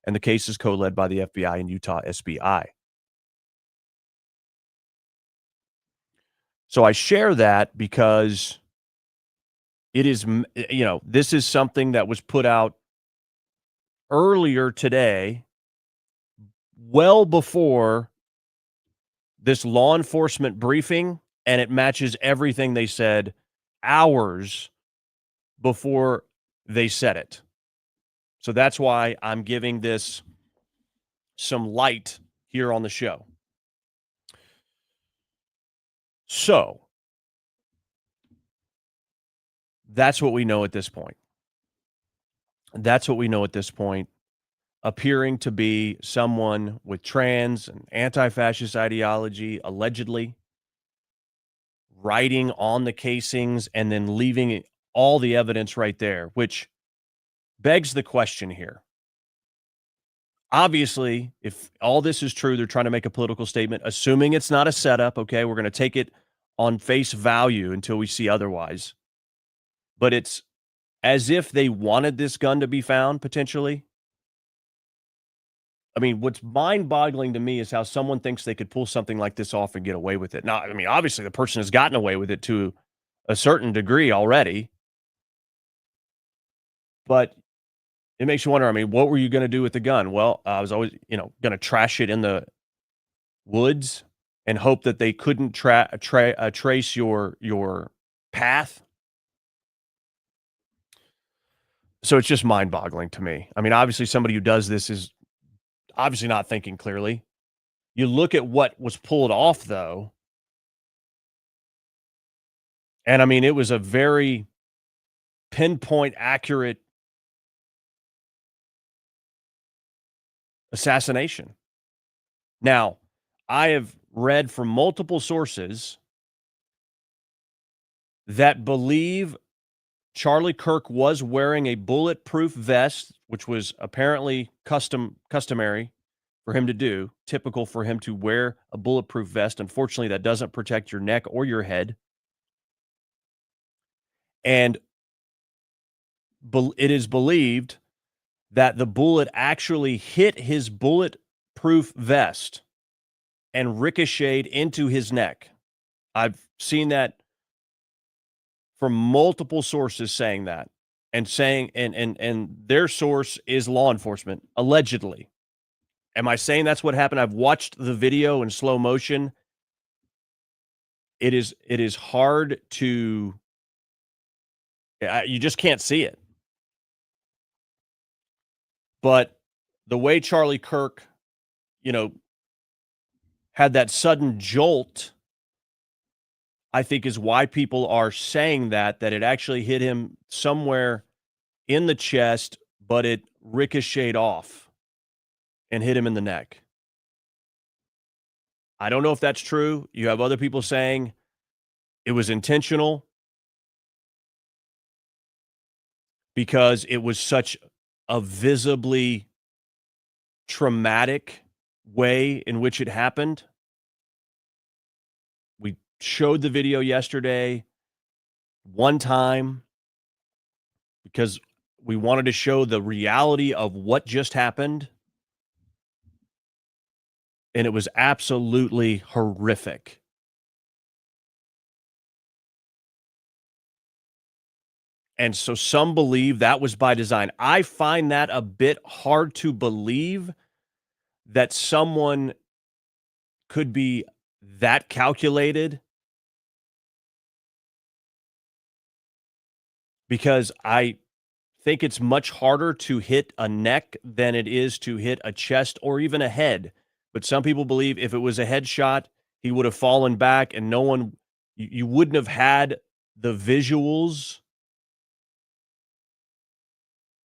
F: and the case is co-led by the FBI and Utah SBI. So I share that because it is, this is something that was put out earlier today, well before this law enforcement briefing, and it matches everything they said hours before they said it. So that's why I'm giving this some light here on the show. So that's what we know at this point. That's what we know at this point. Appearing to be someone with trans and anti-fascist ideology, allegedly writing on the casings and then leaving all the evidence right there, which begs the question here. Obviously, if all this is true, they're trying to make a political statement, assuming it's not a setup. Okay, we're going to take it on face value until we see otherwise. But it's as if they wanted this gun to be found, potentially. I mean, what's mind-boggling to me is how someone thinks they could pull something like this off and get away with it. Now, I mean, obviously, the person has gotten away with it to a certain degree already. But it makes you wonder, I mean, what were you going to do with the gun? Well, I was always, going to trash it in the woods and hope that they couldn't trace your path. So it's just mind-boggling to me. I mean, obviously, somebody who does this is obviously not thinking clearly. You look at what was pulled off, though, and I mean, it was a very pinpoint accurate assassination. Now, I have read from multiple sources that believe Charlie Kirk was wearing a bulletproof vest, which was apparently customary for him to do, typical for him to wear a bulletproof vest. Unfortunately, that doesn't protect your neck or your head. And it is believed that the bullet actually hit his bulletproof vest and ricocheted into his neck. I've seen that from multiple sources saying that, and saying, and their source is law enforcement, allegedly. Am I saying that's what happened? I've watched the video in slow motion. It is hard to, you just can't see it. But the way Charlie Kirk, had that sudden jolt, I think is why people are saying that it actually hit him somewhere in the chest, but it ricocheted off and hit him in the neck. I don't know if that's true. You have other people saying it was intentional because it was such a visibly traumatic way in which it happened. We showed the video yesterday one time because we wanted to show the reality of what just happened. And it was absolutely horrific. And so some believe that was by design. I find that a bit hard to believe that someone could be that calculated because I think it's much harder to hit a neck than it is to hit a chest or even a head. But some people believe if it was a headshot, he would have fallen back and no one, you wouldn't have had the visuals,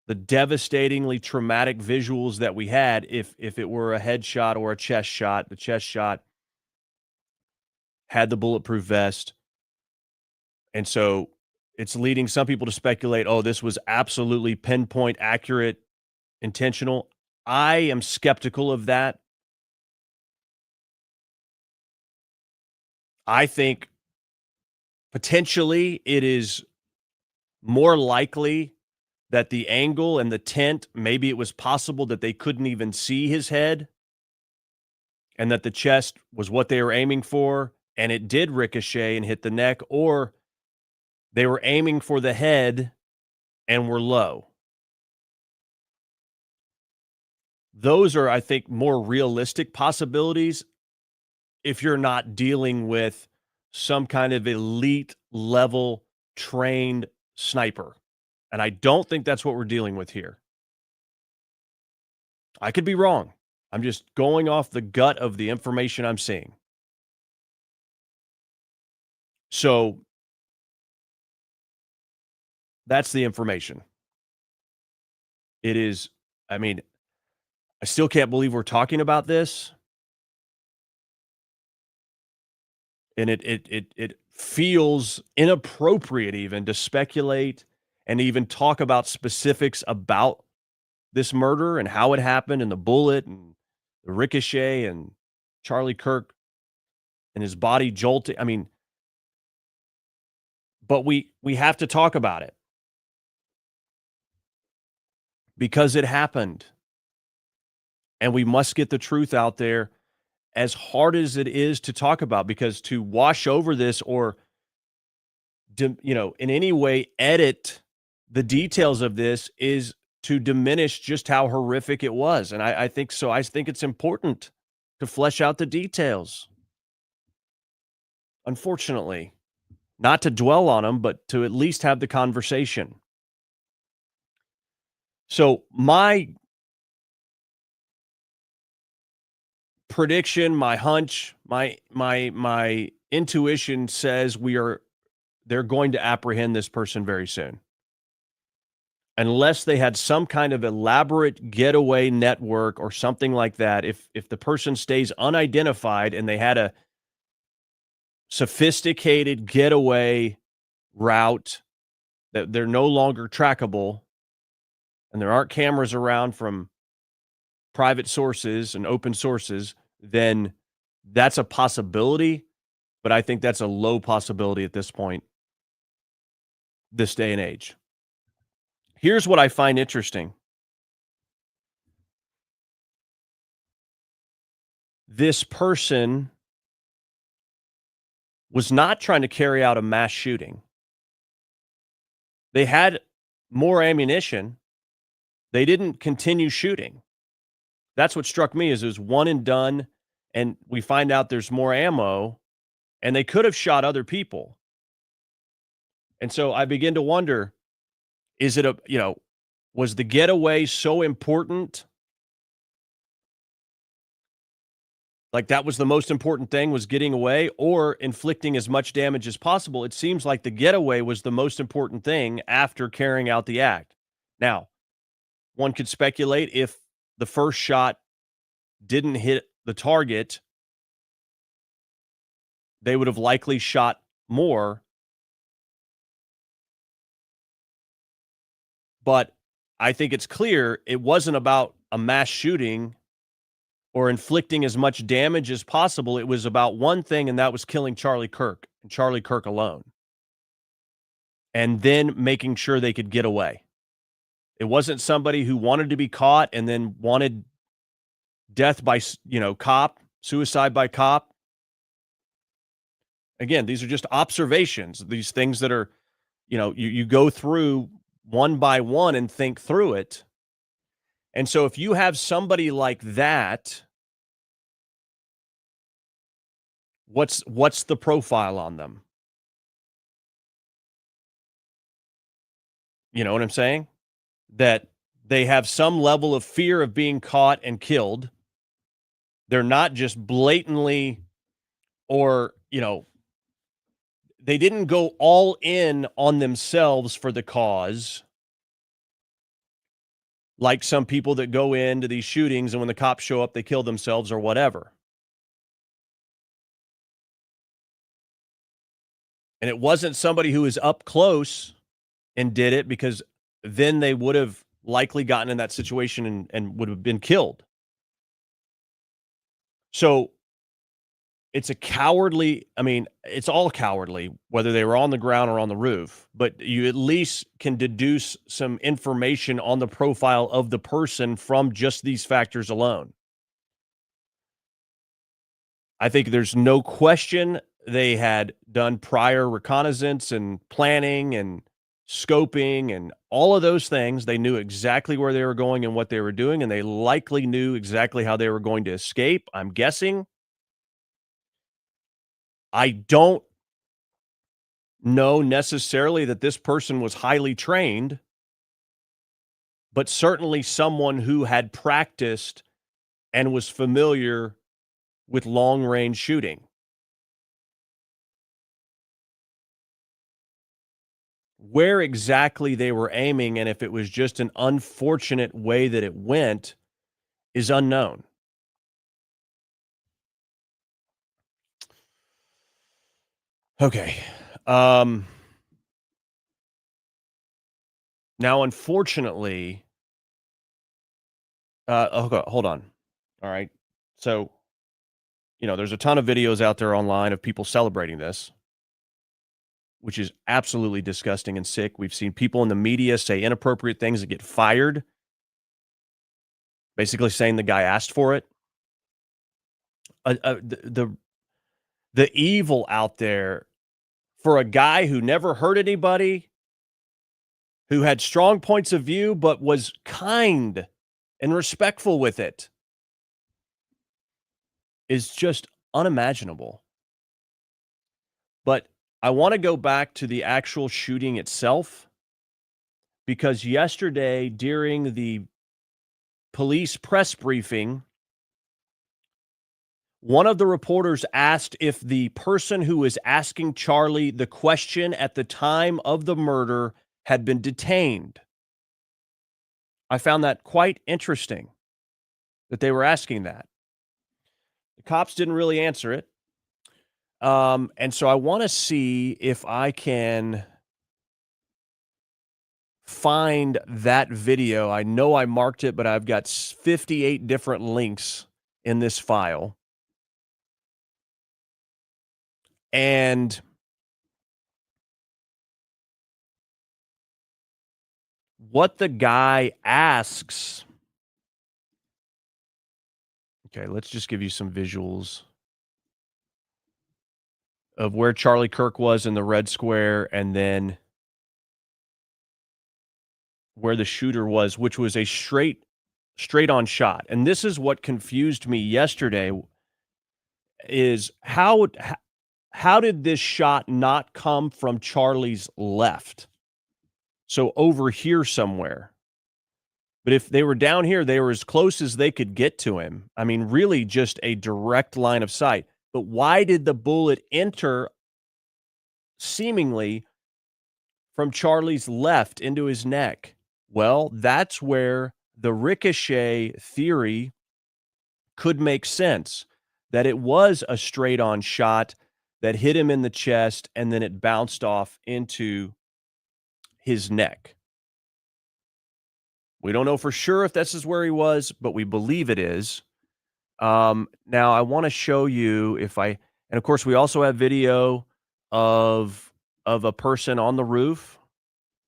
F: the devastatingly traumatic visuals that we had if it were a headshot or a chest shot. The chest shot had the bulletproof vest. And so it's leading some people to speculate, oh, this was absolutely pinpoint, accurate, intentional. I am skeptical of that. I think potentially it is more likely that the angle and the tent, maybe it was possible that they couldn't even see his head and that the chest was what they were aiming for and it did ricochet and hit the neck, or they were aiming for the head and were low. Those are, I think, more realistic possibilities if you're not dealing with some kind of elite level trained sniper. And I don't think that's what we're dealing with here. I could be wrong. I'm just going off the gut of the information I'm seeing. So that's the information. It is, I mean, I still can't believe we're talking about this. And it feels inappropriate even to speculate and even talk about specifics about this murder and how it happened and the bullet and the ricochet and Charlie Kirk and his body jolting. I mean, but we have to talk about it because it happened. And we must get the truth out there, as hard as it is to talk about, because to wash over this or, in any way edit the details of this is to diminish just how horrific it was. And I think so. I think it's important to flesh out the details. Unfortunately, not to dwell on them, but to at least have the conversation. So my prediction, my hunch, my intuition says they're going to apprehend this person very soon. Unless they had some kind of elaborate getaway network or something like that. If the person stays unidentified and they had a sophisticated getaway route that they're no longer trackable and there aren't cameras around from private sources and open sources, then that's a possibility. But I think that's a low possibility at this point, this day and age. Here's what I find interesting. This person was not trying to carry out a mass shooting. They had more ammunition. They didn't continue shooting. That's what struck me, is it was one and done, and we find out there's more ammo, and they could have shot other people. And so I begin to wonder, is it was the getaway so important? Like that was the most important thing, was getting away or inflicting as much damage as possible. It seems like the getaway was the most important thing after carrying out the act. Now, one could speculate if the first shot didn't hit the target, they would have likely shot more. But I think it's clear it wasn't about a mass shooting or inflicting as much damage as possible. It was about one thing, and that was killing Charlie Kirk and Charlie Kirk alone. And then making sure they could get away. It wasn't somebody who wanted to be caught and then wanted death by, cop, suicide by cop. Again, these are just observations. These things that are, you go through one by one and think through it. And so if you have somebody like that, what's the profile on them? You know what I'm saying? That they have some level of fear of being caught and killed. They're not just blatantly or, they didn't go all in on themselves for the cause. Like some people that go into these shootings and when the cops show up, they kill themselves or whatever. And it wasn't somebody who was up close and did it, because then they would have likely gotten in that situation and would have been killed. So it's it's all cowardly, whether they were on the ground or on the roof, but you at least can deduce some information on the profile of the person from just these factors alone. I think there's no question they had done prior reconnaissance and planning and scoping and all of those things. They knew exactly where they were going and what they were doing, and they likely knew exactly how they were going to escape, I'm guessing. I don't know necessarily that this person was highly trained, but certainly someone who had practiced and was familiar with long-range shooting. Where exactly they were aiming and if it was just an unfortunate way that it went is unknown. Okay. Now, unfortunately, okay, hold on. All right. So, there's a ton of videos out there online of people celebrating this, which is absolutely disgusting and sick. We've seen people in the media say inappropriate things and get fired, basically saying the guy asked for it. The evil out there for a guy who never hurt anybody, who had strong points of view, but was kind and respectful with it, is just unimaginable. But I want to go back to the actual shooting itself, because yesterday during the police press briefing, one of the reporters asked if the person who was asking Charlie the question at the time of the murder had been detained. I found that quite interesting that they were asking that. The cops didn't really answer it. And so I want to see if I can find that video. I know I marked it, but I've got 58 different links in this file. And what the guy asks. Okay, let's just give you some visuals of where Charlie Kirk was in the red square and then where the shooter was, which was a straight on shot. And this is what confused me yesterday, is how did this shot not come from Charlie's left? So over here somewhere. But if they were down here, they were as close as they could get to him. I mean, really just a direct line of sight. But why did the bullet enter seemingly from Charlie's left into his neck? Well, that's where the ricochet theory could make sense, that it was a straight-on shot that hit him in the chest and then it bounced off into his neck. We don't know for sure if this is where he was, but we believe it is. Now, I want to show you and of course, we also have video of a person on the roof.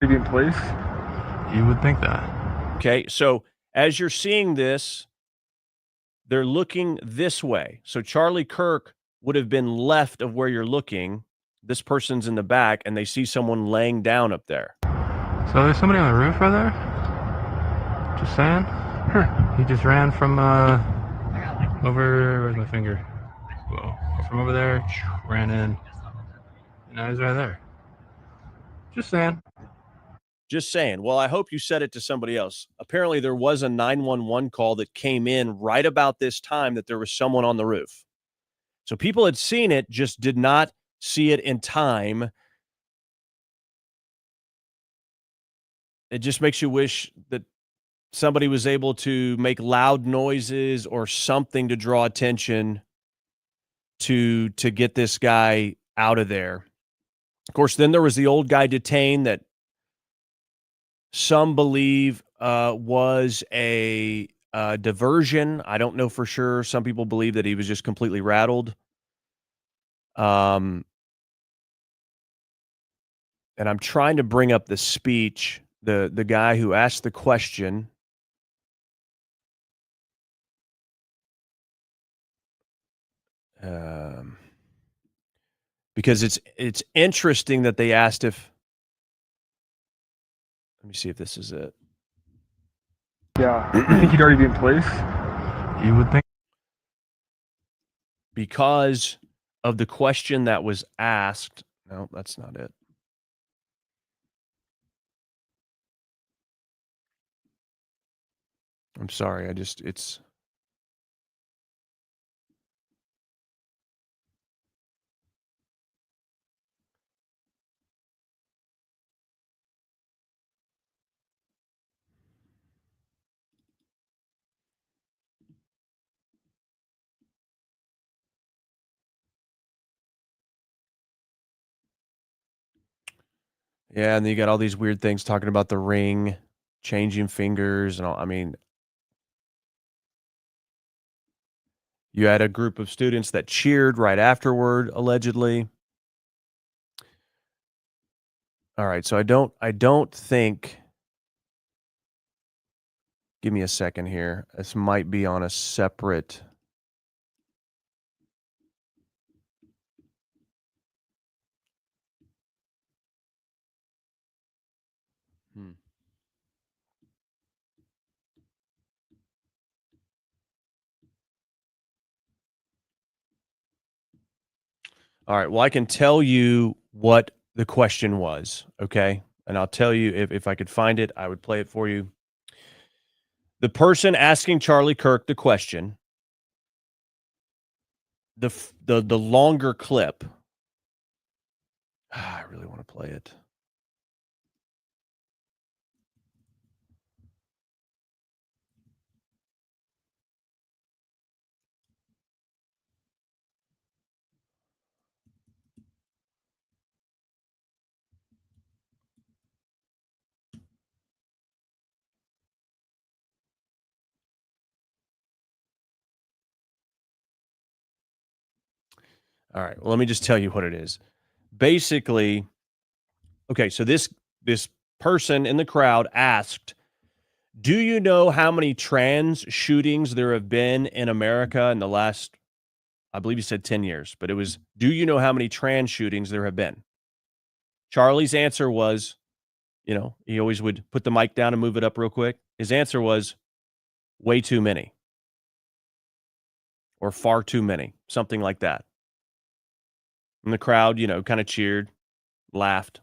L: In place? You would think that.
F: Okay, so as you're seeing this, they're looking this way. So Charlie Kirk would have been left of where you're looking. This person's in the back, and they see someone laying down up there.
L: So there's somebody on the roof right there? Just saying? He just ran from over, where's my finger? Whoa. From over there, ran in. And now he's right there. Just saying.
F: Just saying. Well, I hope you said it to somebody else. Apparently, there was a 911 call that came in right about this time that there was someone on the roof. So people had seen it, just did not see it in time. It just makes you wish that somebody was able to make loud noises or something to draw attention to get this guy out of there. Of course, then there was the old guy detained that some believe was a diversion. I don't know for sure. Some people believe that he was just completely rattled. And I'm trying to bring up the speech, the guy who asked the question. Because it's interesting that they asked if. Let me see if this is it.
L: Yeah. You think he'd already be in place? You would think.
F: Because of the question that was asked. No, that's not it. I'm sorry. It's. Yeah, and then you got all these weird things talking about the ring, changing fingers, and all. I mean, you had a group of students that cheered right afterward, allegedly. All right, so I don't think. Give me a second here. This might be on a separate. All right. Well, I can tell you what the question was, okay? And I'll tell you if I could find it, I would play it for you. The person asking Charlie Kirk the question, the longer clip. I really want to play it. All right. Well, let me just tell you what it is. Basically, okay, so this person in the crowd asked, "Do you know how many trans shootings there have been in America in the last, I believe he said 10 years, but it was, do you know how many trans shootings there have been?" Charlie's answer was, he always would put the mic down and move it up real quick. His answer was way too many or far too many, something like that. And the crowd, kind of cheered, laughed.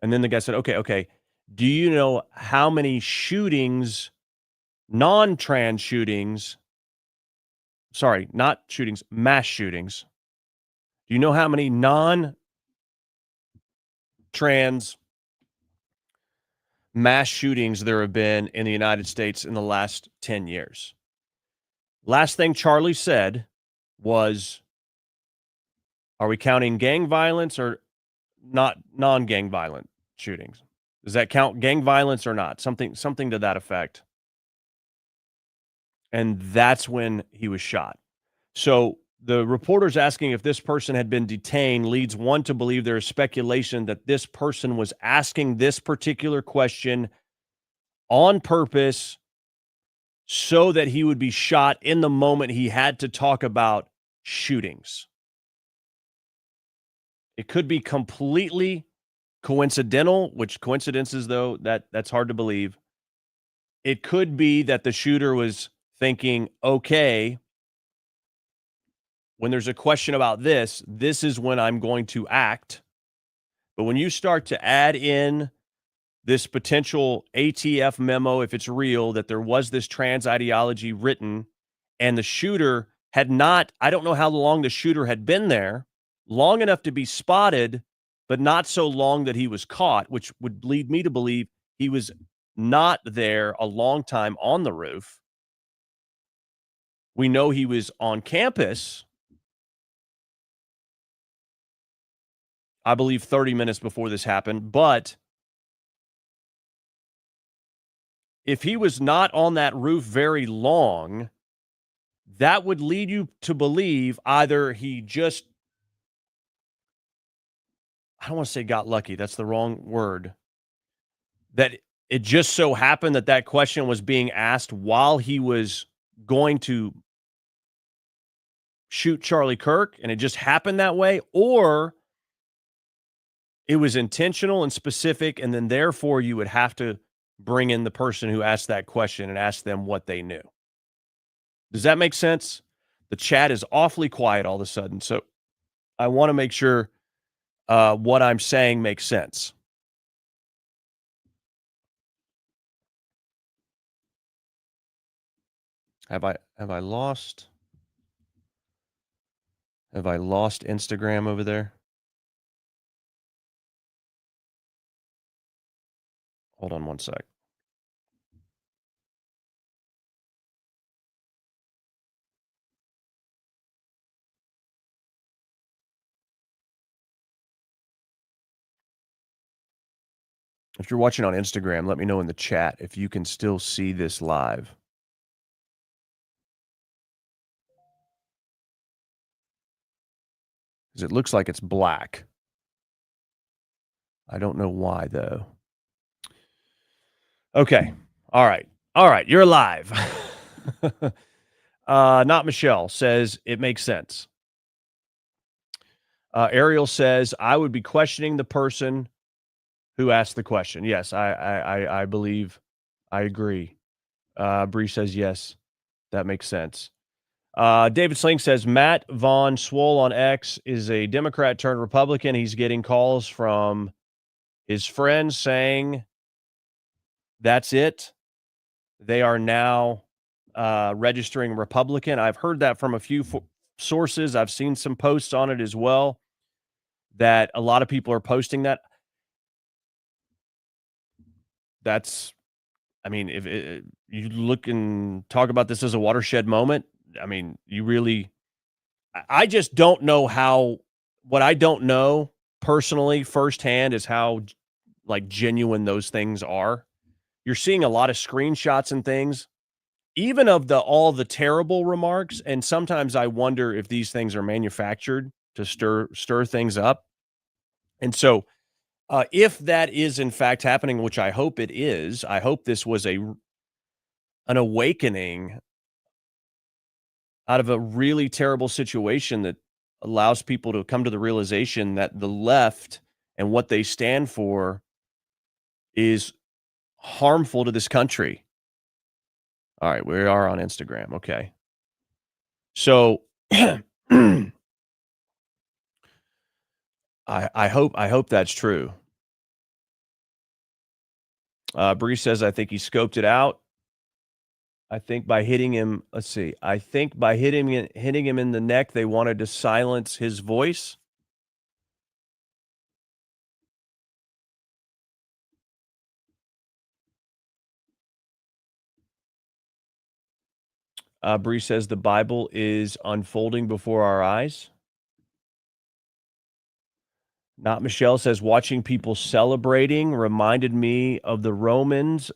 F: And then the guy said, okay. Do you know how many shootings, non-trans shootings, sorry, not shootings, mass shootings. Do you know how many non-trans mass shootings there have been in the United States in the last 10 years? Last thing Charlie said was, are we counting gang violence or not non-gang violent shootings? Does that count gang violence or not? Something to that effect. And that's when he was shot. So the reporters asking if this person had been detained leads one to believe there is speculation that this person was asking this particular question on purpose so that he would be shot in the moment he had to talk about shootings. It could be completely coincidental, which coincidences, though, that's hard to believe. It could be that the shooter was thinking, okay, when there's a question about this is when I'm going to act. But when you start to add in this potential ATF memo, if it's real, that there was this trans ideology written, and the shooter had not, I don't know how long the shooter had been there, long enough to be spotted, but not so long that he was caught, which would lead me to believe he was not there a long time on the roof. We know he was on campus, I believe 30 minutes before this happened, but if he was not on that roof very long, that would lead you to believe either he just, I don't want to say got lucky, that's the wrong word, that it just so happened that that question was being asked while he was going to shoot Charlie Kirk, and it just happened that way, or it was intentional and specific, and then therefore you would have to bring in the person who asked that question and ask them what they knew. Does that make sense? The chat is awfully quiet all of a sudden, so I want to make sure what I'm saying makes sense. Have I lost Instagram over there? Hold on one sec. If you're watching on Instagram, let me know in the chat if you can still see this live. Because it looks like it's black. I don't know why, though. Okay. All right. You're alive. Not Michelle says it makes sense. Ariel says, I would be questioning the person who asked the question. Yes, I believe, I agree. Bree says, yes, that makes sense. David Sling says, Matt Von Swole on X is a Democrat turned Republican. He's getting calls from his friends saying that's it. They are now registering Republican. I've heard that from a few sources. I've seen some posts on it as well, that a lot of people are posting that. That's, I mean, if you look and talk about this as a watershed moment, I mean, you really, I just don't know how, what I don't know personally firsthand is how like genuine those things are. You're seeing a lot of screenshots and things, even of all the terrible remarks. And sometimes I wonder if these things are manufactured to stir things up. And so if that is in fact happening, which I hope it is, I hope this was an awakening out of a really terrible situation that allows people to come to the realization that the left and what they stand for is harmful to this country. All right, we are on Instagram. Okay. So I hope that's true. Bree says, I think he scoped it out. I think by hitting him, let's see. I think by hitting him in the neck, they wanted to silence his voice. Bree says the Bible is unfolding before our eyes. Not Michelle says watching people celebrating reminded me of the Romans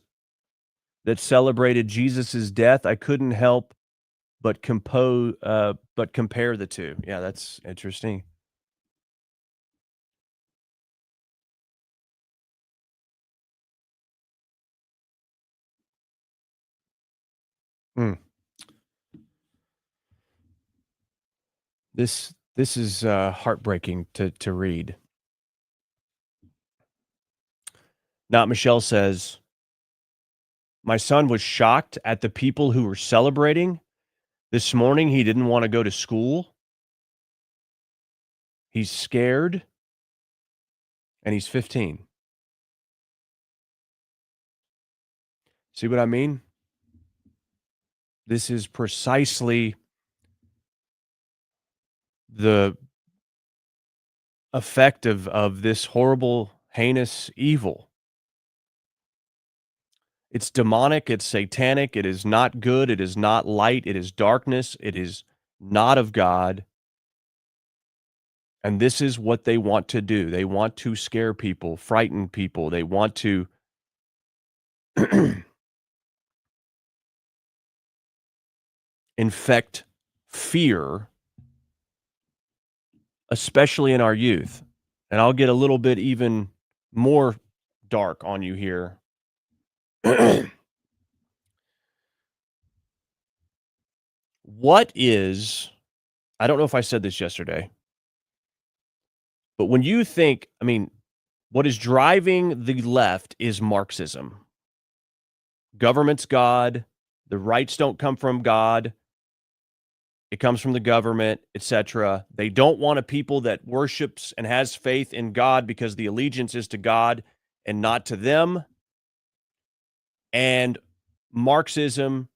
F: that celebrated Jesus's death. I couldn't help but compare the two. Yeah, that's interesting. This is heartbreaking to read. Not Michelle says, my son was shocked at the people who were celebrating. This morning, he didn't want to go to school. He's scared. And he's 15. See what I mean? This is precisely the effect of this horrible, heinous evil. It's demonic, it's satanic, it is not good, it is not light, it is darkness, it is not of God. And this is what they want to do. They want to scare people, frighten people. They want to infect fear, especially in our youth. And I'll get a little bit even more dark on you here. What is, I don't know if I said this yesterday, but when you think, I mean, what is driving the left is Marxism. Government's God, the rights don't come from God. It comes from the government, etc. They don't want a people that worships and has faith in God because the allegiance is to God and not to them. And Marxism,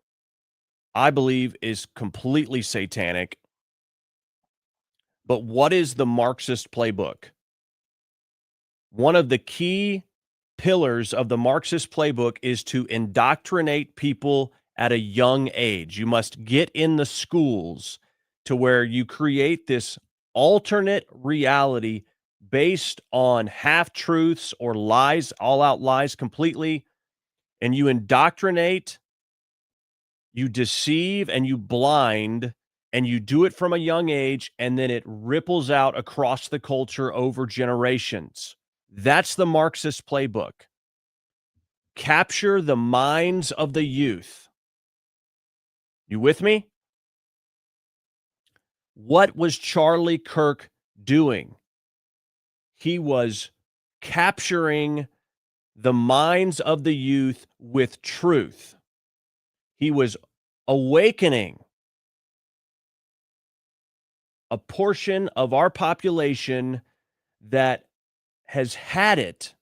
F: I believe, is completely satanic. But what is the Marxist playbook? One of the key pillars of the Marxist playbook is to indoctrinate people at a young age. You must get in the schools to where you create this alternate reality based on half-truths or lies, all-out lies completely, and you indoctrinate, you deceive, and you blind, and you do it from a young age, and then it ripples out across the culture over generations. That's the Marxist playbook. Capture the minds of the youth. You with me? What was Charlie Kirk doing? He was capturing the minds of the youth with truth. He was awakening a portion of our population that has had it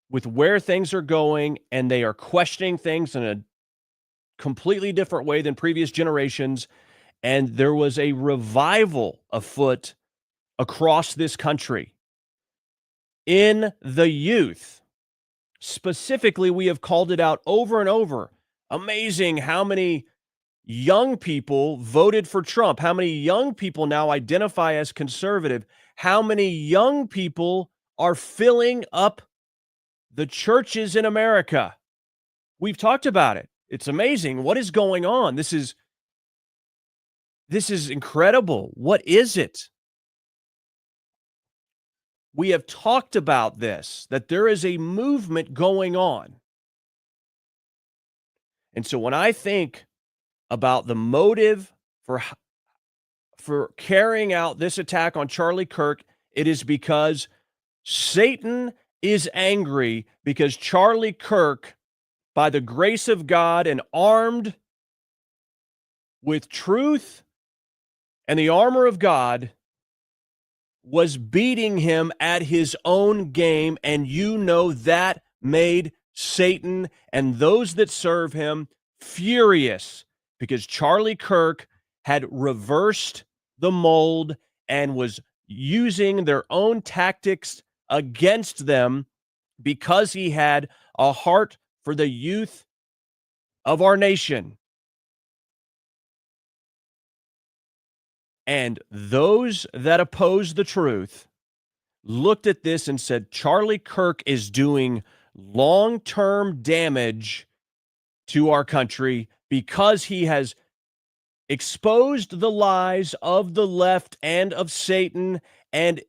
F: with where things are going, and they are questioning things in a completely different way than previous generations. And there was a revival afoot across this country in the youth. Specifically, we have called it out over and over. Amazing how many young people voted for Trump, how many young people now identify as conservative, how many young people are filling up the churches in America. We've talked about it. It's amazing. What is going on? This is incredible. What is it? We have talked about this, that there is a movement going on. And so when I think about the motive for carrying out this attack on Charlie Kirk, it is because Satan is angry because Charlie Kirk, by the grace of God and armed with truth and the armor of God, was beating him at his own game. And you know that made Satan and those that serve him furious, because Charlie Kirk had reversed the mold and was using their own tactics against them because he had a heart for the youth of our nation. And those that oppose the truth looked at this and said, Charlie Kirk is doing long-term damage to our country because he has exposed the lies of the left and of Satan and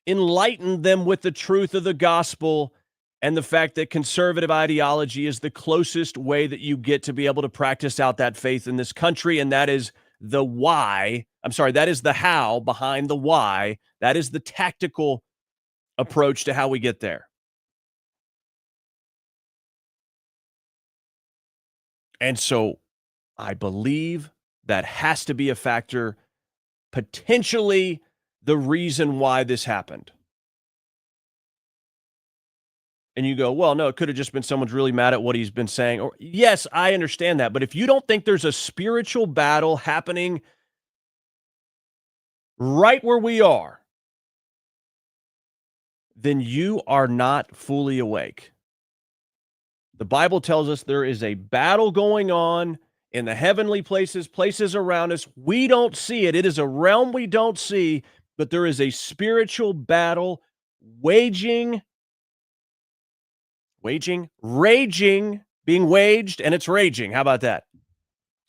F: enlightened them with the truth of the gospel and the fact that conservative ideology is the closest way that you get to be able to practice out that faith in this country. And that is the why. That is the how behind the why. That is the tactical approach to how we get there. And so I believe that has to be a factor, potentially the reason why this happened. And you go, well, no, it could have just been someone's really mad at what he's been saying. Or yes, I understand that. But if you don't think there's a spiritual battle happening right where we are, then you are not fully awake. The Bible tells us there is a battle going on in the heavenly places, places around us. We don't see it. It is a realm we don't see, but there is a spiritual battle raging, being waged, and it's raging. How about that?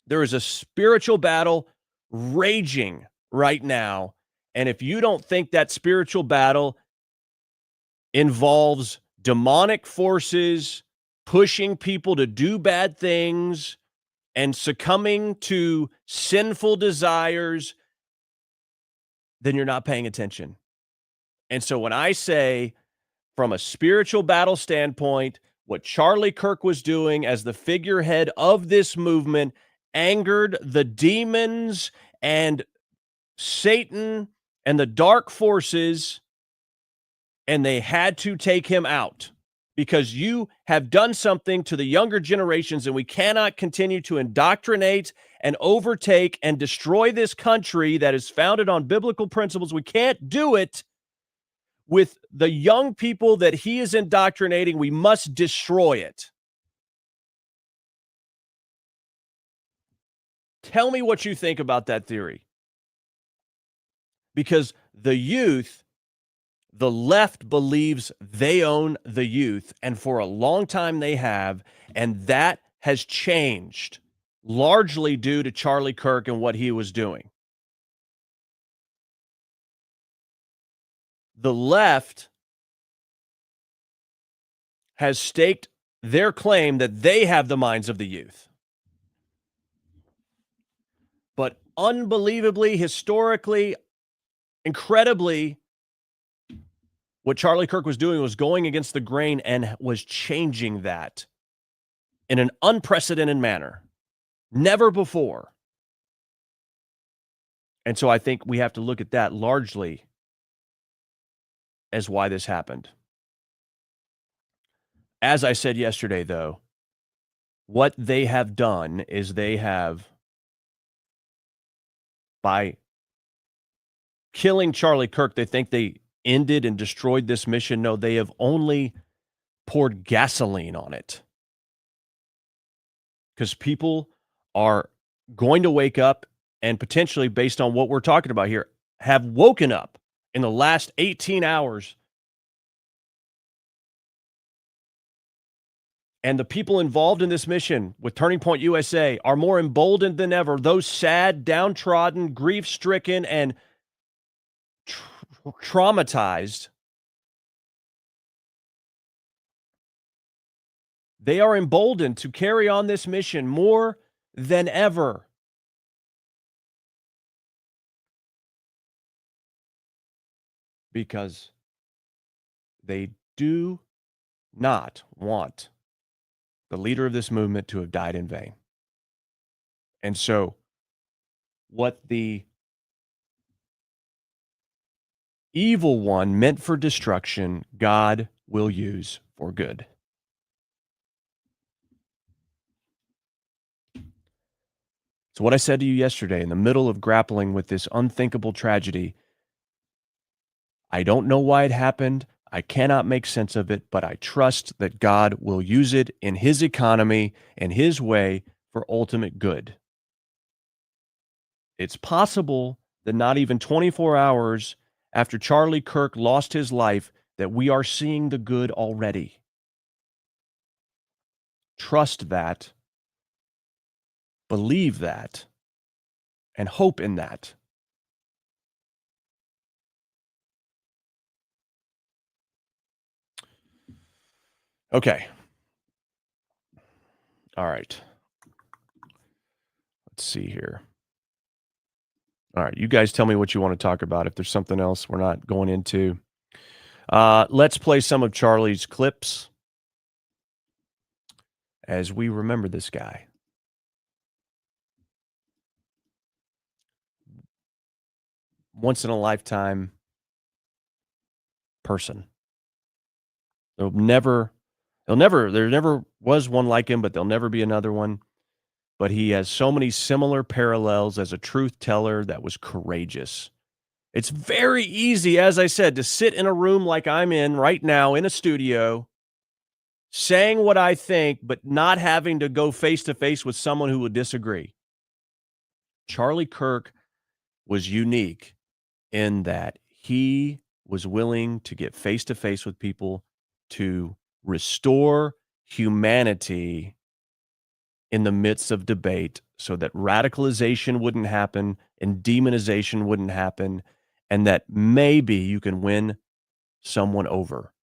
F: There is a spiritual battle raging right now. And if you don't think that spiritual battle involves demonic forces pushing people to do bad things and succumbing to sinful desires, then you're not paying attention. And so when I say, from a spiritual battle standpoint, what Charlie Kirk was doing as the figurehead of this movement angered the demons and Satan and the dark forces, and they had to take him out because you have done something to the younger generations, and we cannot continue to indoctrinate and overtake and destroy this country that is founded on biblical principles. We can't do it with the young people that he is indoctrinating. We must destroy it. Tell me what you think about that theory. Because the youth, the left believes they own the youth, and for a long time they have, and that has changed largely due to Charlie Kirk and what he was doing. The left has staked their claim that they have the minds of the youth. But unbelievably, historically, incredibly, what Charlie Kirk was doing was going against the grain and was changing that in an unprecedented manner. Never before. And so I think we have to look at that largely as why this happened. As I said yesterday, though, what they have done is they have, by killing Charlie Kirk, they think they ended and destroyed this mission. No, they have only poured gasoline on it. Because people are going to wake up and potentially, based on what we're talking about here, have woken up in the last 18 hours. And the people involved in this mission with Turning Point USA are more emboldened than ever. Those sad, downtrodden, grief-stricken, and traumatized, they are emboldened to carry on this mission more than ever. Because they do not want the leader of this movement to have died in vain. And so what the evil one meant for destruction, God will use for good. So what I said to you yesterday, in the middle of grappling with this unthinkable tragedy, I don't know why it happened. I cannot make sense of it, but I trust that God will use it in his economy and his way for ultimate good. It's possible that not even 24 hours after Charlie Kirk lost his life, that we are seeing the good already. Trust that, believe that, and hope in that. Okay. All right. Let's see here. All right. You guys tell me what you want to talk about. If there's something else we're not going into. Let's play some of Charlie's clips as we remember this guy. Once in a lifetime person. There'll never There never was one like him, but there'll never be another one. But he has so many similar parallels as a truth teller that was courageous. It's very easy, as I said, to sit in a room like I'm in right now in a studio, saying what I think, but not having to go face to face with someone who would disagree. Charlie Kirk was unique in that he was willing to get face to face with people to restore humanity in the midst of debate so that radicalization wouldn't happen and demonization wouldn't happen, and that maybe you can win someone over.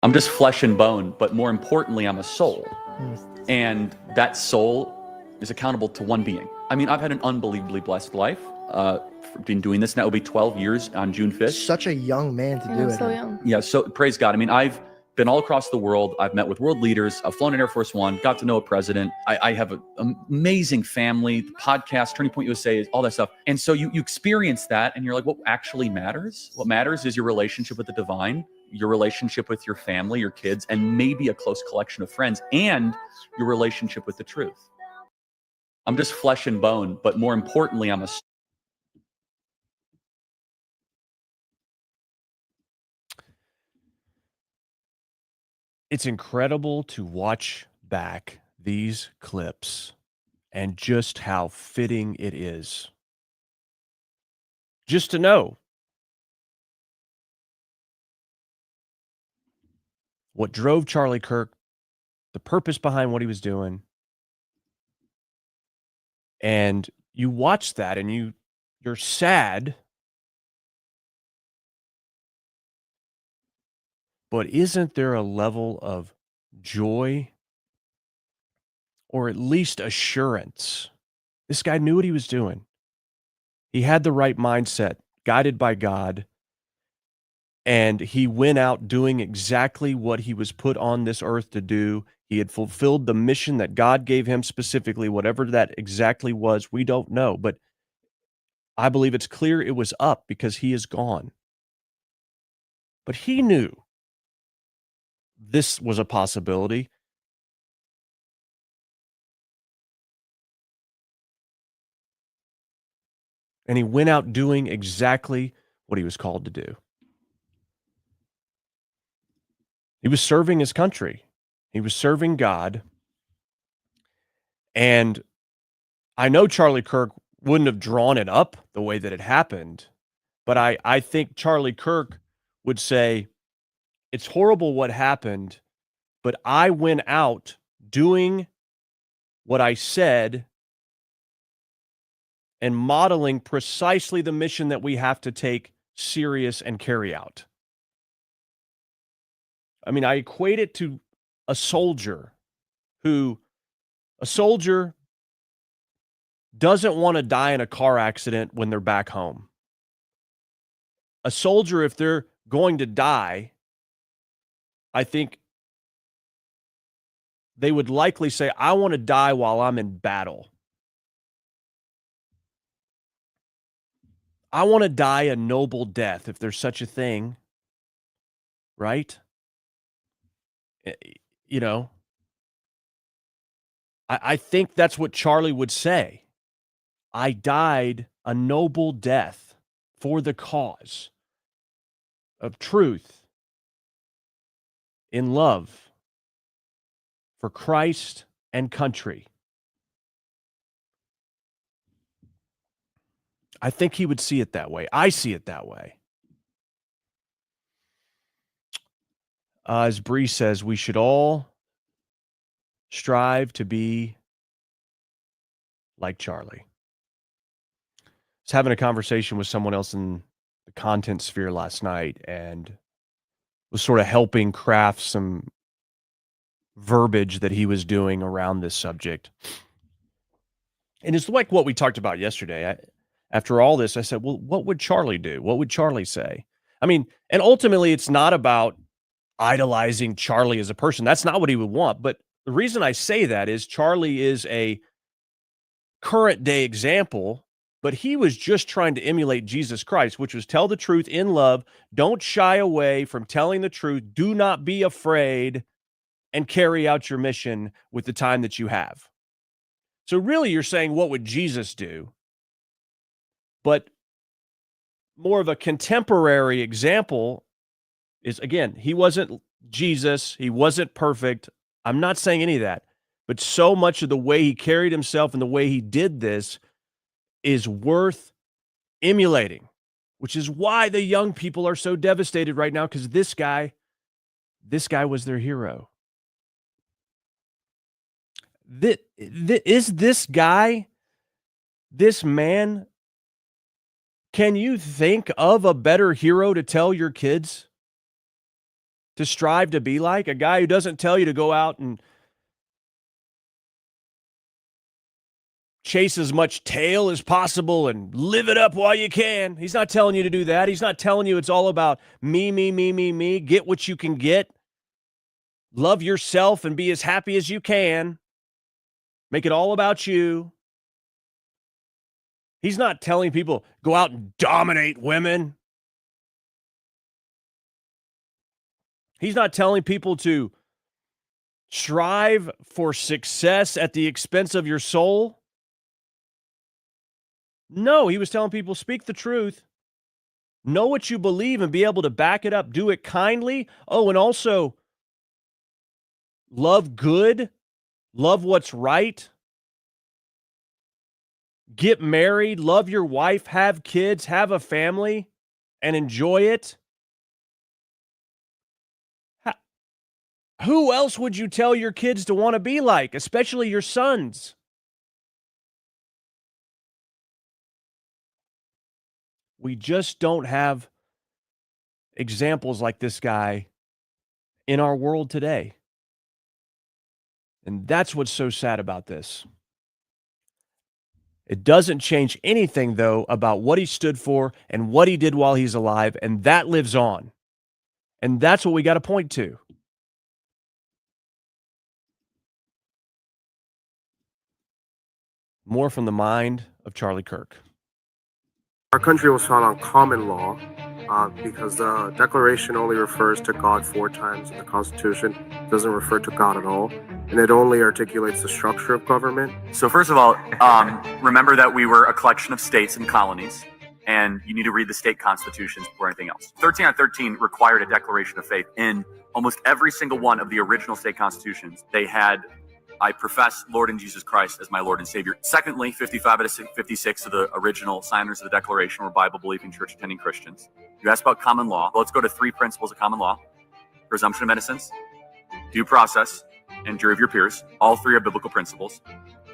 H: I'm just flesh and bone, but more importantly, I'm a soul. And that soul is accountable to one being. I mean, I've had an unbelievably blessed life. Been doing this now, it'll be 12 years on June 5th.
M: Such a young man to do it.
D: So young.
H: Yeah, so praise God. I mean, I've been all across the world. I've met with world leaders. I've flown in Air Force One, got to know a president. I have an amazing family, the podcast, Turning Point USA, all that stuff. And so you experience that and you're like, what actually matters? What matters is your relationship with the divine, your relationship with your family, your kids, and maybe a close collection of friends, and your relationship with the truth. I'm just flesh and bone, but more importantly, I'm a
F: It's incredible to watch back these clips and just how fitting it is. Just to know what drove Charlie Kirk, the purpose behind what he was doing. And you watch that and you're sad. But isn't there a level of joy or at least assurance? This guy knew what he was doing. He had the right mindset, guided by God, and he went out doing exactly what he was put on this earth to do. He had fulfilled the mission that God gave him specifically, whatever that exactly was, we don't know. But I believe it's clear it was up because he is gone. But he knew this was a possibility. And he went out doing exactly what he was called to do. He was serving his country. He was serving God. And I know Charlie Kirk wouldn't have drawn it up the way that it happened, but I think Charlie Kirk would say, it's horrible what happened, but I went out doing what I said and modeling precisely the mission that we have to take serious and carry out. I mean, I equate it to a soldier doesn't want to die in a car accident when they're back home. A soldier, if they're going to die, I think they would likely say, I want to die while I'm in battle. I want to die a noble death, if there's such a thing, right? You know, I think that's what Charlie would say. I died a noble death for the cause of truth, in love, for Christ and country. I think he would see it that way. I see it that way. As Bree says, we should all strive to be like Charlie. I was having a conversation with someone else in the content sphere last night and was sort of helping craft some verbiage that he was doing around this subject. And it's like what we talked about yesterday. After all this, I said, well, what would Charlie do? What would Charlie say? I mean, and ultimately it's not about idolizing Charlie as a person. That's not what he would want. But the reason I say that is Charlie is a current day example but he was just trying to emulate Jesus Christ, which was tell the truth in love. Don't shy away from telling the truth. Do not be afraid, and carry out your mission with the time that you have. So really you're saying, what would Jesus do? But more of a contemporary example is, again, he wasn't Jesus. He wasn't perfect. I'm not saying any of that. But so much of the way he carried himself and the way he did this is worth emulating, which is why the young people are so devastated right now, because this guy was their hero. Is this guy, this man, can you think of a better hero to tell your kids to strive to be like? A guy who doesn't tell you to go out and chase as much tail as possible and live it up while you can. He's not telling you to do that. He's not telling you it's all about me. Get what you can get. Love yourself and be as happy as you can. Make it all about you. He's not telling people, go out and dominate women. He's not telling people to strive for success at the expense of your soul. No, he was telling people, speak the truth. Know what you believe and be able to back it up. Do it kindly. Oh, and also love good. Love what's right. Get married. Love your wife. Have kids. Have a family. And enjoy it. Who else would you tell your kids to want to be like, especially your sons? We just don't have examples like this guy in our world today. And that's what's so sad about this. It doesn't change anything, though, about what he stood for and what he did while he's alive, and that lives on. And that's what we got to point to. More from the mind of Charlie Kirk.
N: Our country was founded on common law because the Declaration only refers to God 4 times in the Constitution. It doesn't refer to God at all. And it only articulates the structure of government.
I: So first of all, remember that we were a collection of states and colonies, and you need to read the state constitutions before anything else. 13 out of 13 required a declaration of faith. In almost every single one of the original state constitutions, they had, I profess Lord and Jesus Christ as my Lord and Savior. Secondly, 55 out of 56 of the original signers of the Declaration were Bible-believing, church-attending Christians. You asked about common law. Well, let's go to 3 principles of common law. Presumption of innocence, due process, and jury of your peers. All 3 are biblical principles.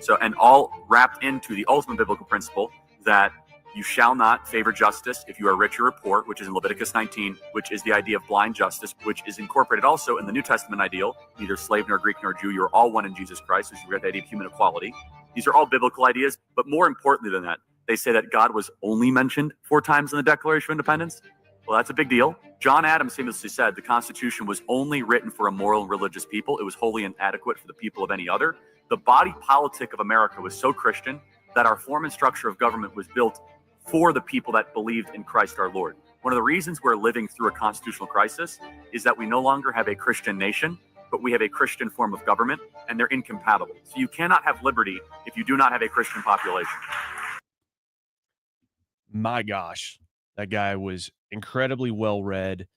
I: So, and all wrapped into the ultimate biblical principle that you shall not favor justice if you are rich or poor, which is in Leviticus 19, which is the idea of blind justice, which is incorporated also in the New Testament ideal, neither slave nor Greek nor Jew, you are all one in Jesus Christ, which is the idea of human equality. These are all biblical ideas, but more importantly than that, they say that God was only mentioned 4 times in the Declaration of Independence. Well, that's a big deal. John Adams famously said the Constitution was only written for a moral and religious people. It was wholly inadequate for the people of any other. The body politic of America was so Christian that our form and structure of government was built for the people that believed in Christ our Lord. One of the reasons we're living through a constitutional crisis is that we no longer have a Christian nation, but we have a Christian form of government, and they're incompatible. So you cannot have liberty if you do not have a Christian population.
F: My gosh, that guy was incredibly well-read,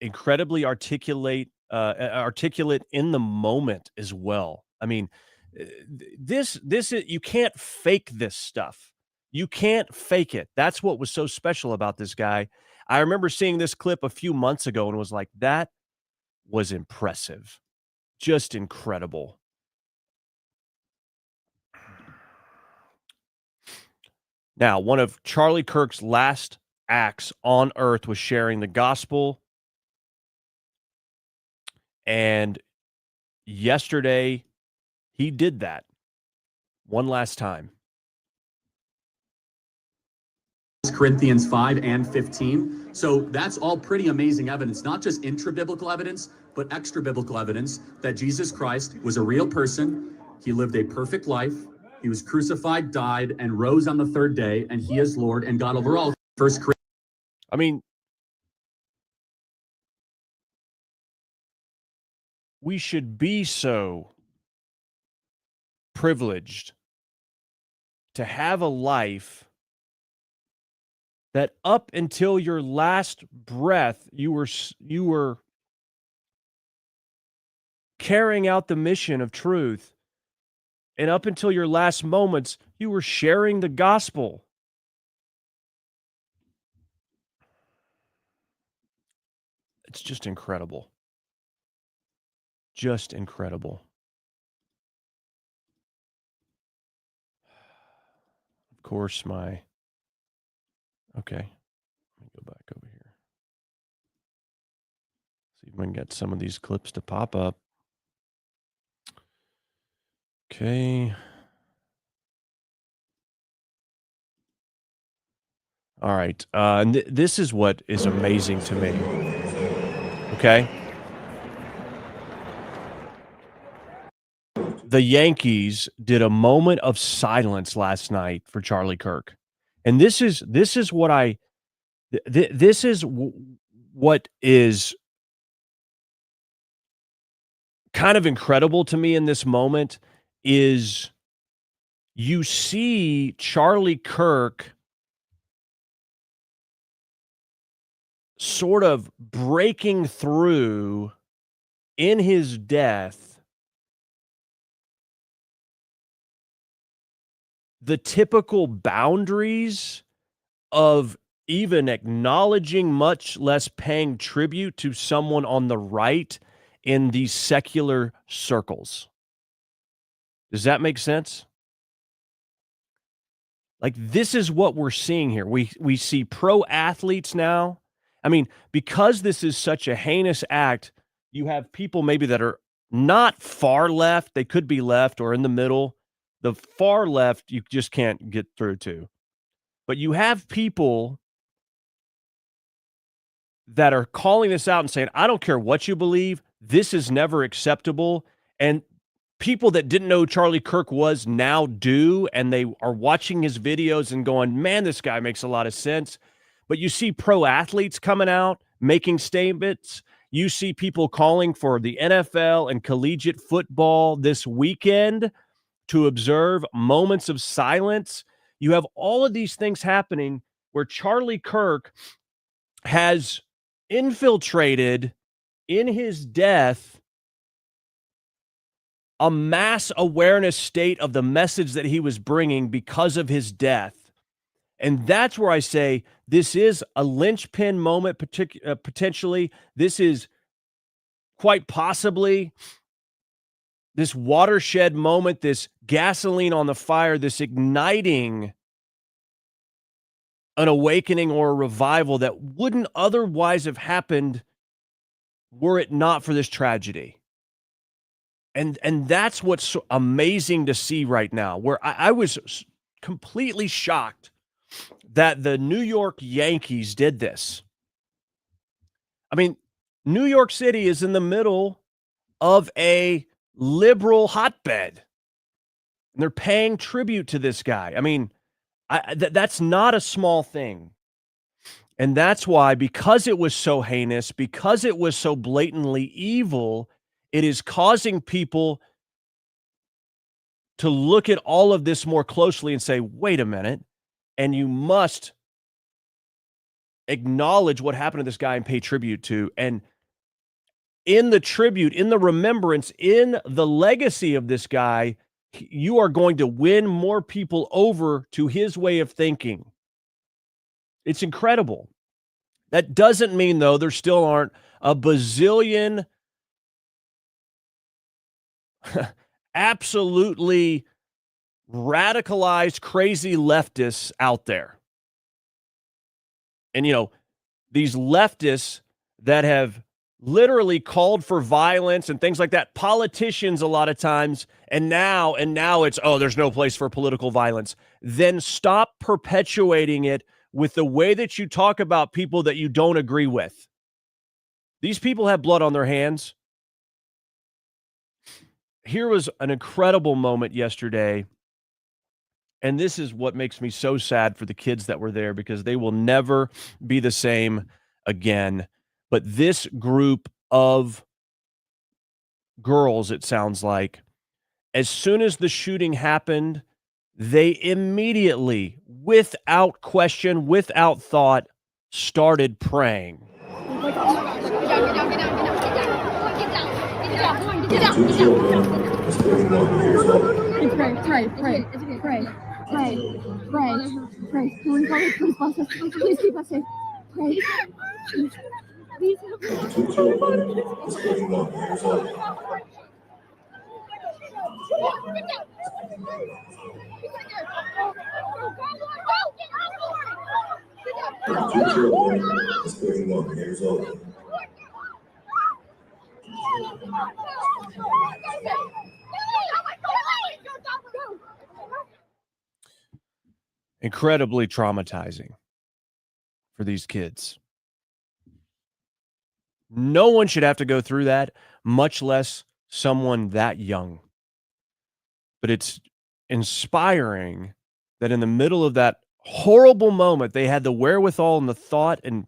F: incredibly articulate in the moment as well. I mean, this is, you can't fake this stuff. You can't fake it. That's what was so special about this guy. I remember seeing this clip a few months ago and was like, that was impressive. Just incredible. Now, one of Charlie Kirk's last acts on earth was sharing the gospel. And yesterday, he did that one last time.
O: Corinthians 5 and 15. So that's all pretty amazing evidence, not just intra-biblical evidence, but extra-biblical evidence that Jesus Christ was a real person. He lived a perfect life. He was crucified, died, and rose on the third day, and he is Lord and God over all. First Corinthians.
F: I mean, we should be so privileged to have a life that up until your last breath, you were carrying out the mission of truth. And up until your last moments, you were sharing the gospel. It's just incredible. Just incredible. Of course, okay, let me go back over here. See if we can get some of these clips to pop up. Okay. All right. And this is what is amazing to me. Okay. The Yankees did a moment of silence last night for Charlie Kirk. And this is what this is what is kind of incredible to me in this moment is you see Charlie Kirk sort of breaking through in his death the typical boundaries of even acknowledging, much less paying tribute to someone on the right in these secular circles. Does that make sense? Like, this is what we're seeing here. We see pro athletes now. I mean, because this is such a heinous act, you have people maybe that are not far left. They could be left or in the middle. The far left, you just can't get through to. But you have people that are calling this out and saying, I don't care what you believe, this is never acceptable. And people that didn't know who Charlie Kirk was now do, and they are watching his videos and going, man, this guy makes a lot of sense. But you see pro athletes coming out, making statements. You see people calling for the NFL and collegiate football this weekend to observe moments of silence. You have all of these things happening where Charlie Kirk has infiltrated in his death a mass awareness state of the message that he was bringing because of his death. And that's where I say this is a linchpin moment, potentially. This is quite possibly this watershed moment, this gasoline on the fire, this igniting an awakening or a revival that wouldn't otherwise have happened were it not for this tragedy. And that's what's so amazing to see right now, where I was completely shocked that the New York Yankees did this. I mean, New York City is in the middle of a liberal hotbed, and they're paying tribute to this guy. I mean, that's not a small thing. And that's why, because it was so heinous, because it was so blatantly evil, it is causing people to look at all of this more closely and say, wait a minute, and you must acknowledge what happened to this guy and pay tribute to. And in the tribute, in the remembrance, in the legacy of this guy, you are going to win more people over to his way of thinking. It's incredible. That doesn't mean, though, there still aren't a bazillion absolutely radicalized, crazy leftists out there. And, you know, these leftists that have literally called for violence and things like that, politicians a lot of times, and now it's, oh, there's no place for political violence. Then stop perpetuating it with the way that you talk about people that you don't agree with. These people have blood on their hands. Here was an incredible moment yesterday And this is what makes me so sad for the kids that were there, because they will never be the same again. But this group of girls, it sounds like, as soon as the shooting happened, they immediately, without question, without thought, started praying. Incredibly traumatizing for these kids. No one should have to go through that, much less someone that young. But it's inspiring that in the middle of that horrible moment, they had the wherewithal and the thought and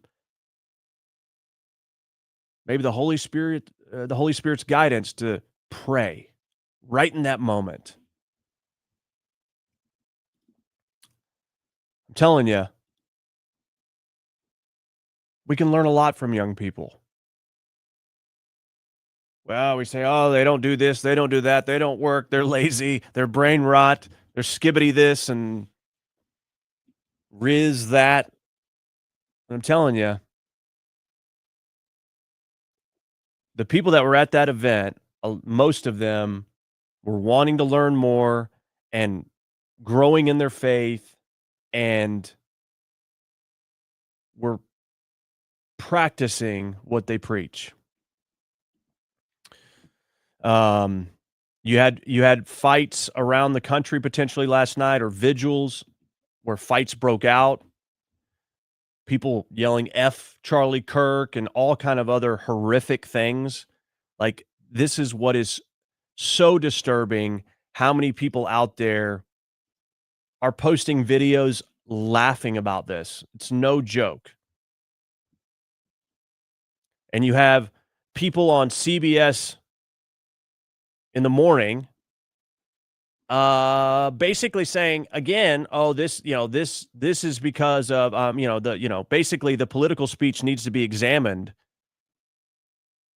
F: maybe the Holy Spirit's guidance to pray right in that moment. I'm telling you, we can learn a lot from young people. Well, we say, oh, they don't do this, they don't do that, they don't work, they're lazy, they're brain rot, they're skibbity this and Riz that. And I'm telling you, the people that were at that event, most of them were wanting to learn more and growing in their faith, and were practicing what they preach. You had fights around the country potentially last night, or vigils where fights broke out. People yelling F Charlie Kirk and all kind of other horrific things. Like, this is what is so disturbing, how many people out there are posting videos laughing about this. It's no joke. And you have people on CBS in the morning basically saying again, oh, this is because of basically the political speech needs to be examined.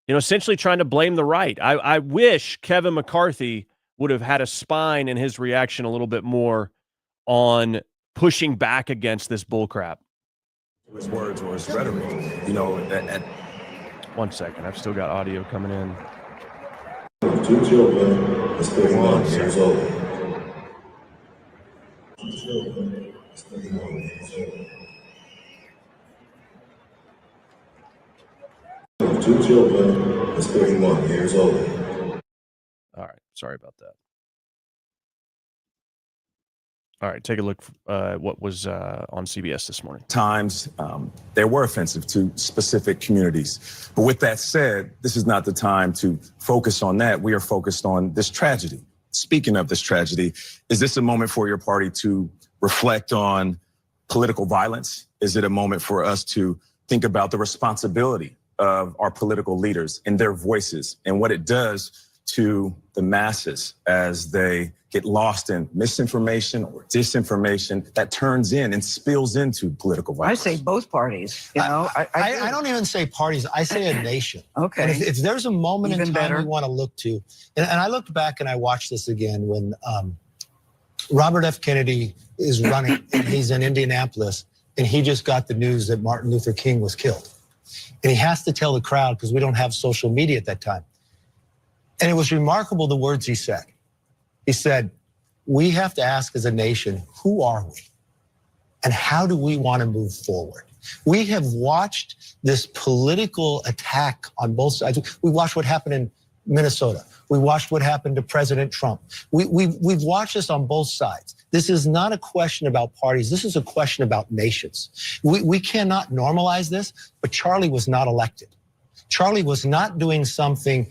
F: Essentially trying to blame the right. I wish Kevin McCarthy would have had a spine in his reaction a little bit more on pushing back against this bullcrap.
P: His words or his rhetoric,
F: One second, I've still got audio coming in.
P: 2 children is 31 years old. 2 children is 31 years old. 2 children is 31 years old.
F: All right, sorry about that. All right, take a look at what was on CBS this morning.
P: Times they were offensive to specific communities. But with that said, this is not the time to focus on that. We are focused on this tragedy. Speaking of this tragedy, is this a moment for your party to reflect on political violence? Is it a moment for us to think about the responsibility of our political leaders and their voices and what it does to the masses as they get lost in misinformation or disinformation that turns in and spills into political violence?
Q: I say both parties. I
M: don't even say parties. I say a nation.
Q: Okay.
M: And if there's a moment
Q: Even
M: in time
Q: better.
M: we want to look to, and I looked back and I watched this again when Robert F. Kennedy is running, and he's in Indianapolis, and he just got the news that Martin Luther King was killed. And he has to tell the crowd, because we don't have social media at that time. And it was remarkable the words he said. He said, we have to ask as a nation, who are we? And how do we want to move forward? We have watched this political attack on both sides. We watched what happened in Minnesota. We watched what happened to President Trump. We've watched this on both sides. This is not a question about parties. This is a question about nations. We cannot normalize this, but Charlie was not elected. Charlie was not doing something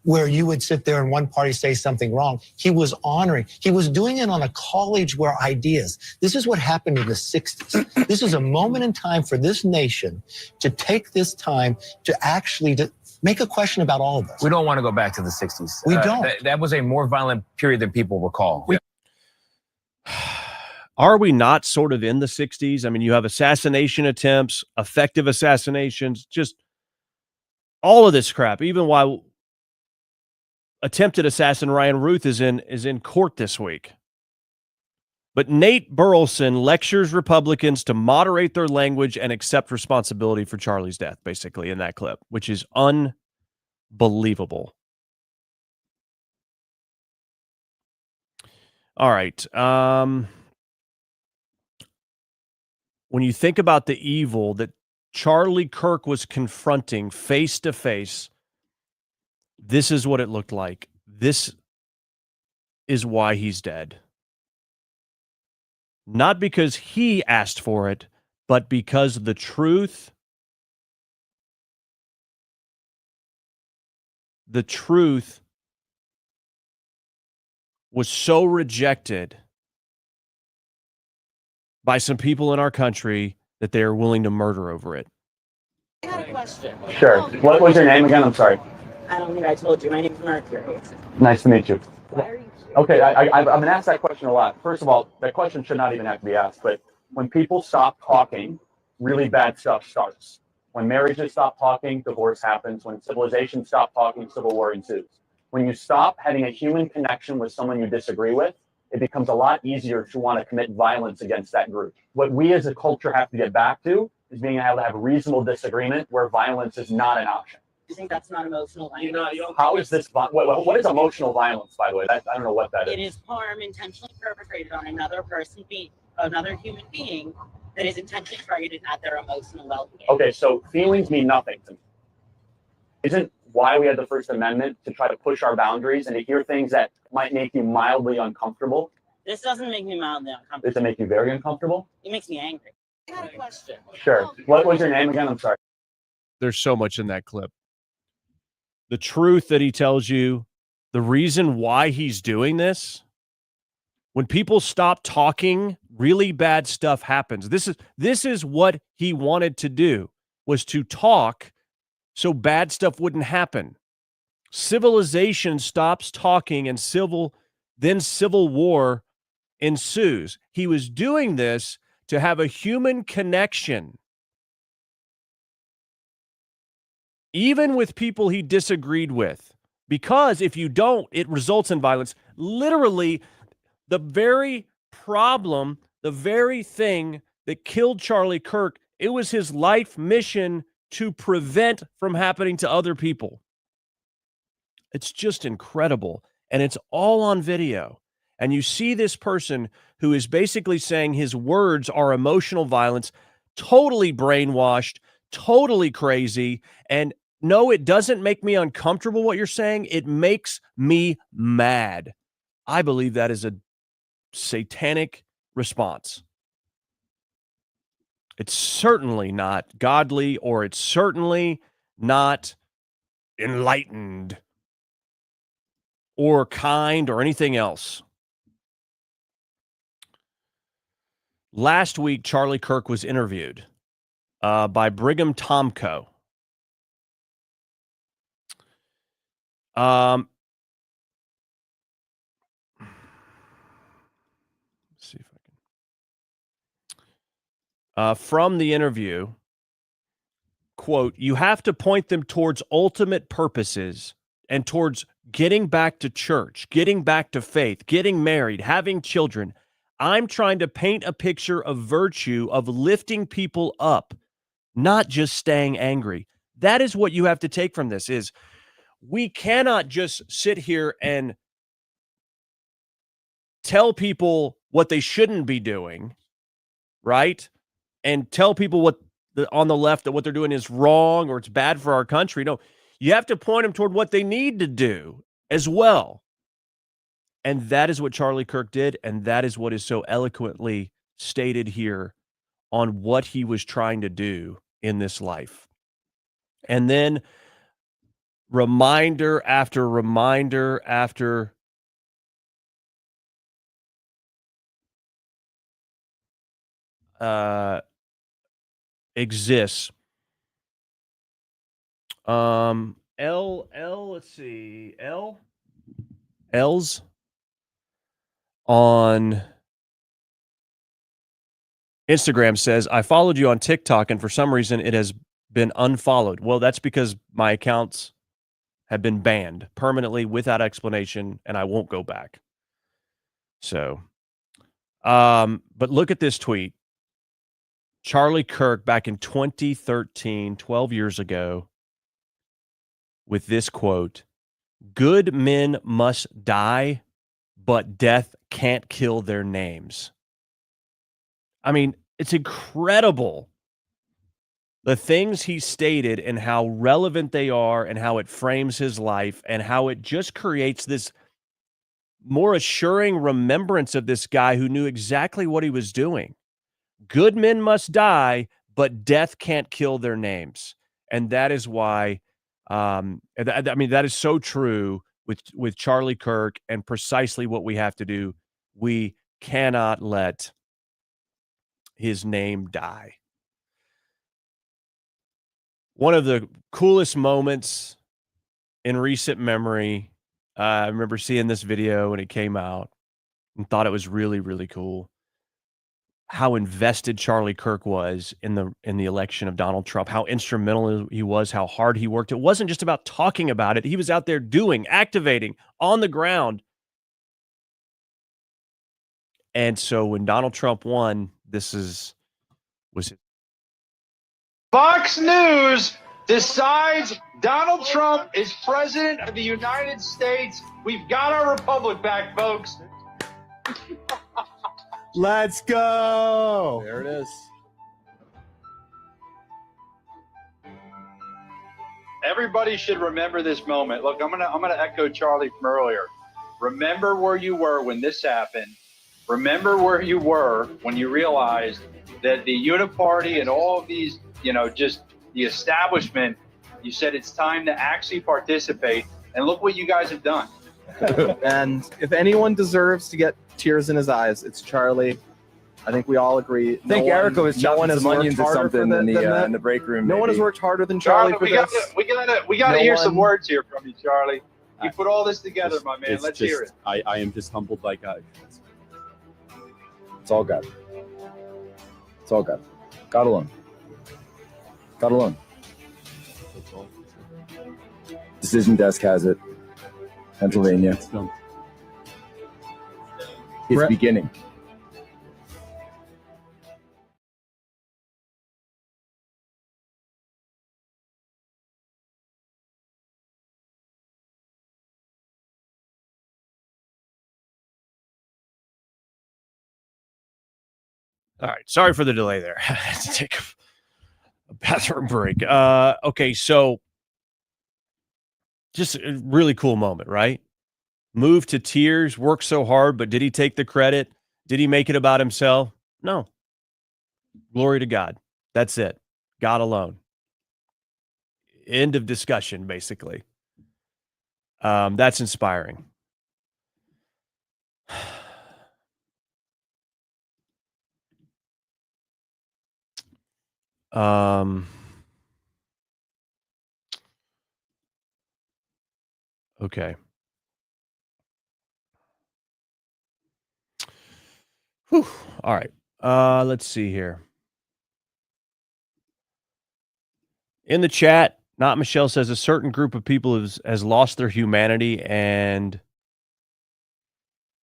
M: where you would sit there and one party say something wrong. He was honoring. He was doing it on a college where ideas. This is what happened in the 60s. This is a moment in time for this nation to take this time to actually make a question about all of us.
R: We don't want to go back to the 60s.
M: We don't.
R: That was a more violent period than people recall.
F: Are we not sort of in the 60s? I mean, you have assassination attempts, effective assassinations, just all of this crap. Even while attempted assassin Ryan Ruth is in court this week. But Nate Burleson lectures Republicans to moderate their language and accept responsibility for Charlie's death, basically, in that clip, which is unbelievable. All right. When you think about the evil that Charlie Kirk was confronting face to face, this is what it looked like. This is why he's dead. Not because he asked for it, but because the truth was so rejected by some people in our country that they are willing to murder over it.
S: I got a question.
T: Sure. What was your name again? I'm sorry.
S: I don't think I told you. My name's Martyr.
T: Nice to meet you.
S: Why are you?
T: Okay, I've been asked that question a lot. First of all, that question should not even have to be asked, but when people stop talking, really bad stuff starts. When marriages stop talking, divorce happens. When civilizations stop talking, civil war ensues. When you stop having a human connection with someone you disagree with, it becomes a lot easier to want to commit violence against that group. What we as a culture have to get back to is being able to have reasonable disagreement where violence is not an option.
S: You think that's not emotional violence?
T: How is this? What is emotional violence, by the way? I don't know what that is.
S: It is harm intentionally perpetrated on another person, another human being that is intentionally targeted at their emotional well-being.
T: Okay, so feelings mean nothing to me. Isn't why we had the First Amendment to try to push our boundaries and to hear things that might make you mildly uncomfortable?
S: This doesn't make me mildly uncomfortable.
T: Does it make you very uncomfortable?
S: It makes me angry. I got a question.
T: Sure. What was your name again? I'm sorry.
F: There's so much in that clip. The truth that he tells you, the reason why he's doing this, when people stop talking, really bad stuff happens. This is what he wanted to do, was to talk so bad stuff wouldn't happen. Civilization stops talking and civil war ensues. He was doing this to have a human connection, even with people he disagreed with, because if you don't, it results in violence. Literally, the very problem, the very thing that killed Charlie Kirk, it was his life mission to prevent from happening to other people. It's just incredible. And it's all on video. And you see this person who is basically saying his words are emotional violence, totally brainwashed, totally crazy. And no, it doesn't make me uncomfortable what you're saying. It makes me mad. I believe that is a satanic response. It's certainly not godly, or it's certainly not enlightened or kind or anything else. Last week, Charlie Kirk was interviewed by Brigham Tomko. Let's see if I can. From the interview, quote, "You have to point them towards ultimate purposes and towards getting back to church, getting back to faith, getting married, having children. I'm trying to paint a picture of virtue, of lifting people up, not just staying angry." That is what you have to take from this, is we cannot just sit here and tell people what they shouldn't be doing, right? And tell people on the left that what they're doing is wrong or it's bad for our country. No, you have to point them toward what they need to do as well. And that is what Charlie Kirk did, and that is what is so eloquently stated here on what he was trying to do in this life. And then reminder after reminder after exists. Let's see. L's on Instagram says, I followed you on TikTok and for some reason it has been unfollowed. Well, that's because my accounts have been banned permanently without explanation and I won't go back. So, but look at this tweet. Charlie Kirk back in 2013, 12 years ago, with this quote, good men must die, but death can't kill their names. I mean, it's incredible the things he stated and how relevant they are and how it frames his life and how it just creates this more assuring remembrance of this guy who knew exactly what he was doing. Good men must die, but death can't kill their names. And that is why, that is so true with Charlie Kirk and precisely what we have to do. We cannot let his name die. One of the coolest moments in recent memory, I remember seeing this video when it came out and thought it was really, really cool. How invested Charlie Kirk was in the election of Donald Trump, how instrumental he was, how hard he worked. It wasn't just about talking about it. He was out there doing, activating, on the ground. And so when Donald Trump won, was
C: Fox News decides Donald Trump is president of the United States. We've got our republic back, folks.
U: Let's go.
F: There it is.
C: Everybody should remember this moment. Look, I'm gonna echo Charlie from earlier. Remember where you were when this happened. Remember where you were when you realized that the Uniparty and all of these, just the establishment, you said it's time to actually participate. And look what you guys have done.
U: And if anyone deserves to get tears in his eyes, it's Charlie. I think we all agree.
V: I think Erica was chopping some onions or something in the break room.
U: No one has worked harder than Charlie for this.
C: We gotta hear some words here from you, Charlie. You put all this together, my man. Let's hear it.
V: I am just humbled by God. It's all God. It's all God. God alone. God alone. Decision desk has it. Pennsylvania. It's beginning.
F: All right. Sorry for the delay there. I had to take a bathroom break. Okay. So just a really cool moment, right? Moved to tears, worked so hard, but did he take the credit? Did he make it about himself? No. Glory to God. That's it. God alone. End of discussion, basically. That's inspiring. Okay. Whew. All right. Let's see here. In the chat, Not Michelle says a certain group of people has lost their humanity, and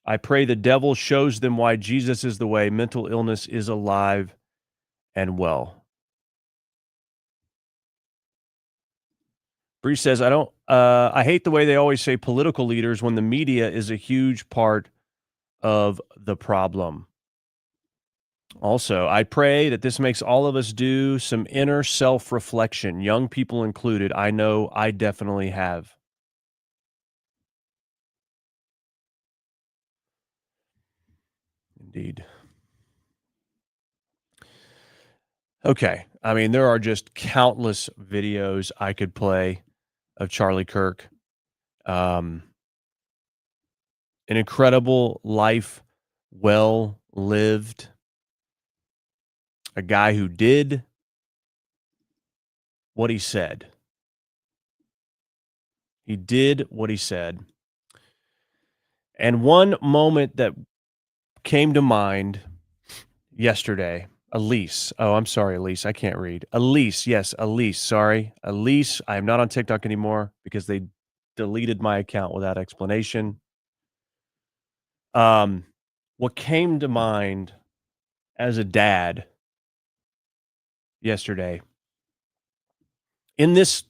F: I pray the devil shows them why Jesus is the way. Mental illness is alive and well. Bree says, I hate the way they always say political leaders when the media is a huge part of the problem. Also, I pray that this makes all of us do some inner self-reflection, young people included. I know I definitely have. Indeed. Okay. I mean, there are just countless videos I could play of Charlie Kirk. An incredible life, well lived. A guy who did what he said. He did what he said. And one moment that came to mind yesterday, Elise. Oh, I'm sorry, Elise. I can't read. Elise. Yes, Elise. Sorry. Elise. I am not on TikTok anymore because they deleted my account without explanation. What came to mind as a dad yesterday in this,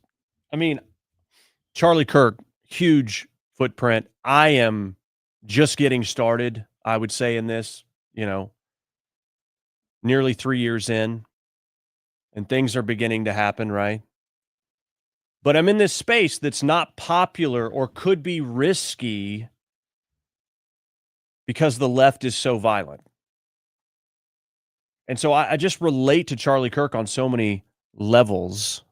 F: I mean, Charlie Kirk, huge footprint. I am just getting started, I would say, in this, nearly 3 years in, and things are beginning to happen, right? But I'm in this space that's not popular or could be risky because the left is so violent. And so I just relate to Charlie Kirk on so many levels.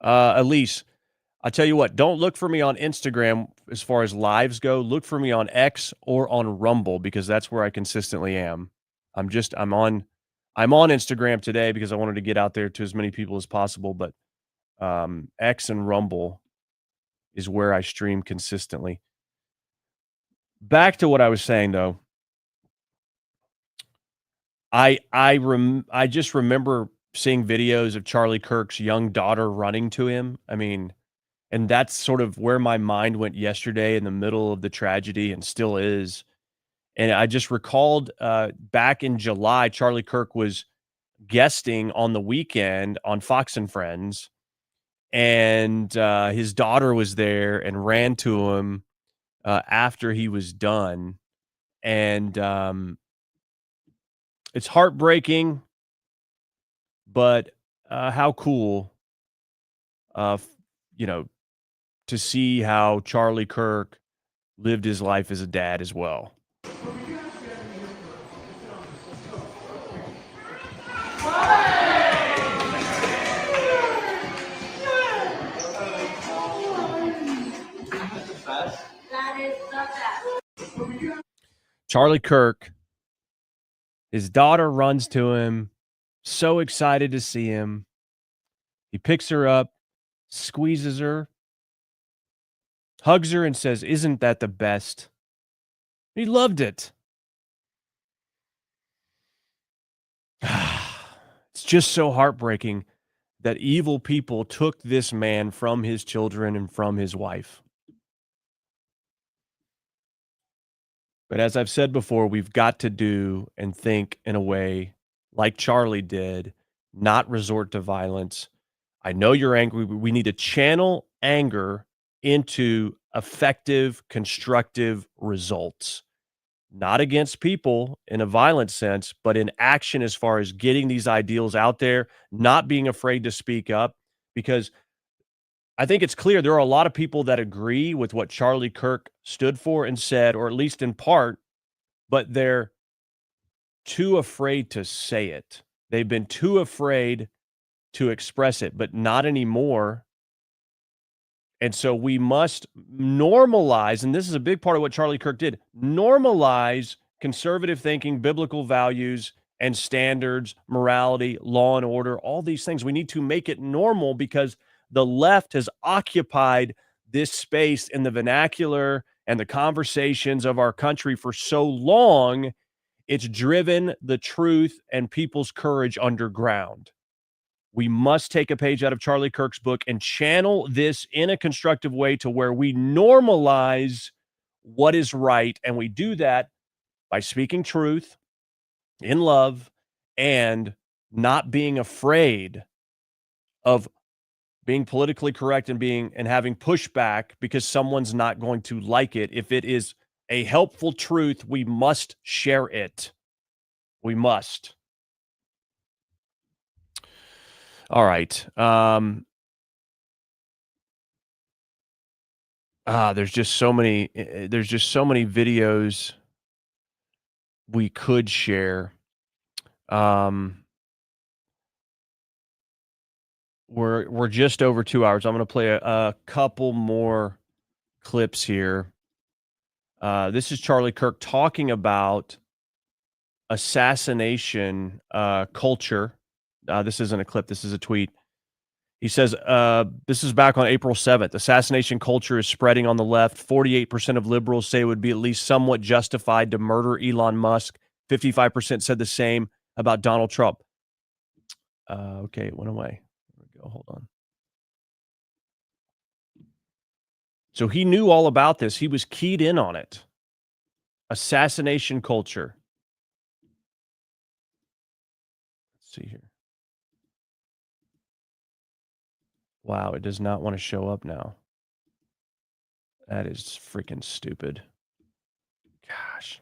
F: Elise, I tell you what, don't look for me on Instagram as far as lives go. Look for me on X or on Rumble because that's where I consistently am. I'm on Instagram today because I wanted to get out there to as many people as possible, but X and Rumble is where I stream consistently. Back to what I was saying though. I just remember seeing videos of Charlie Kirk's young daughter running to him. I mean, and that's sort of where my mind went yesterday in the middle of the tragedy and still is. And I just recalled back in July, Charlie Kirk was guesting on the weekend on Fox and Friends. And his daughter was there and ran to him after he was done. And it's heartbreaking, but how cool, to see how Charlie Kirk lived his life as a dad as well. Charlie Kirk, his daughter runs to him, so excited to see him. He picks her up, squeezes her, hugs her, and says, "Isn't that the best?" He loved it. It's just so heartbreaking that evil people took this man from his children and from his wife. But as I've said before, we've got to do and think in a way like Charlie did, not resort to violence. I know you're angry. We need to channel anger into effective, constructive results, not against people in a violent sense, but in action as far as getting these ideals out there, not being afraid to speak up, because I think it's clear there are a lot of people that agree with what Charlie Kirk stood for and said, or at least in part, but they're too afraid to say it. They've been too afraid to express it, but not anymore. And so we must normalize, and this is a big part of what Charlie Kirk did, normalize conservative thinking, biblical values and standards, morality, law and order, all these things. We need to make it normal because the left has occupied this space in the vernacular and the conversations of our country for so long. It's driven the truth and people's courage underground. We must take a page out of Charlie Kirk's book and channel this in a constructive way to where we normalize what is right. And we do that by speaking truth in love and not being afraid of being politically correct and having pushback because someone's not going to like it. If it is a helpful truth, we must share it. We must. All right. There's just so many videos we could share. we're just over 2 hours. I'm going to play a couple more clips here. This is Charlie Kirk talking about assassination culture. This isn't a clip. This is a tweet. He says, this is back on April 7th. Assassination culture is spreading on the left. 48% of liberals say it would be at least somewhat justified to murder Elon Musk. 55% said the same about Donald Trump. Okay, it went away. There we go. Hold on. So he knew all about this. He was keyed in on it. Assassination culture. Let's see here. Wow, it does not want to show up now. That is freaking stupid. Gosh.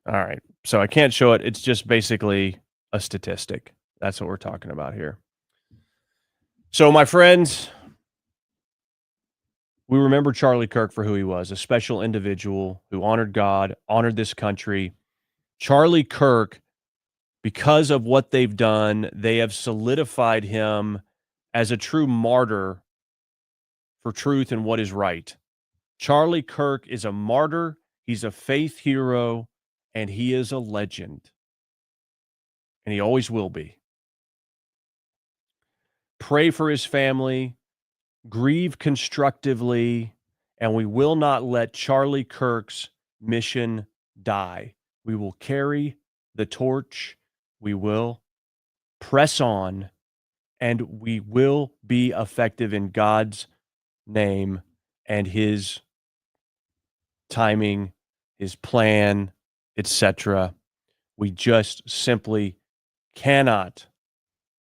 F: All right. So I can't show it. It's just basically a statistic. That's what we're talking about here. So, my friends, we remember Charlie Kirk for who he was, a special individual who honored God, honored this country. Charlie Kirk, because of what they've done, they have solidified him as a true martyr for truth and what is right. Charlie Kirk is a martyr, he's a faith hero, and he is a legend. And he always will be. Pray for his family, grieve constructively, and we will not let Charlie Kirk's mission die. We will carry the torch, we will press on, and we will be effective in God's name and his timing, his plan, etc. We just simply cannot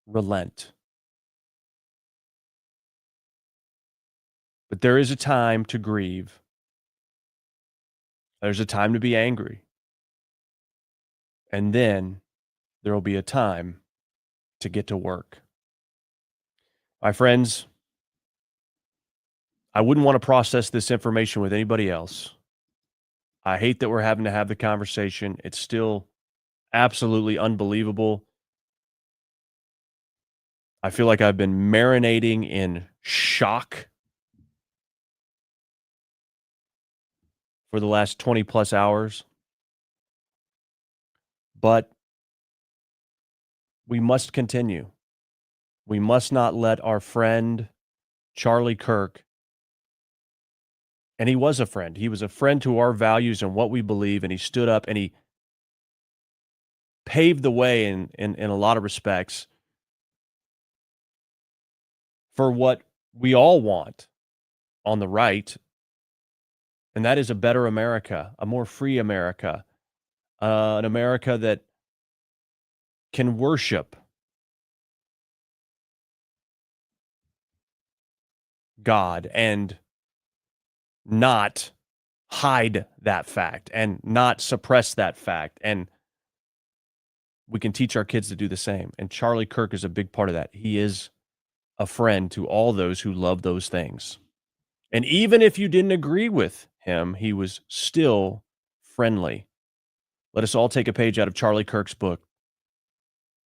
F: relent. But there is a time to grieve. There's a time to be angry. And then there will be a time to get to work. My friends, I wouldn't want to process this information with anybody else. I hate that we're having to have the conversation. It's still absolutely unbelievable. I feel like I've been marinating in shock for the last 20 plus hours. But we must continue. We must not let our friend Charlie Kirk, and he was a friend. He was a friend to our values and what we believe, and he stood up and he paved the way in a lot of respects for what we all want on the right, and that is a better America, a more free America, an America that can worship God and not hide that fact and not suppress that fact. And we can teach our kids to do the same. And Charlie Kirk is a big part of that. He is a friend to all those who love those things. And even if you didn't agree with him, he was still friendly. Let us all take a page out of Charlie Kirk's book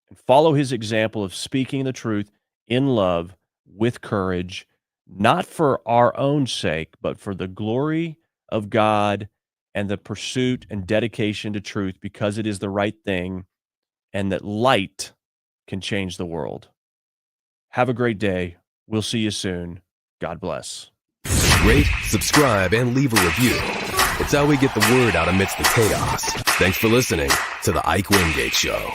F: and follow his example of speaking the truth in love with courage, not for our own sake, but for the glory of God and the pursuit and dedication to truth, because it is the right thing and that light can change the world. Have a great day. We'll see you soon. God bless.
B: Rate, subscribe, and leave a review. It's how we get the word out amidst the chaos. Thanks for listening to The Ike Wingate Show.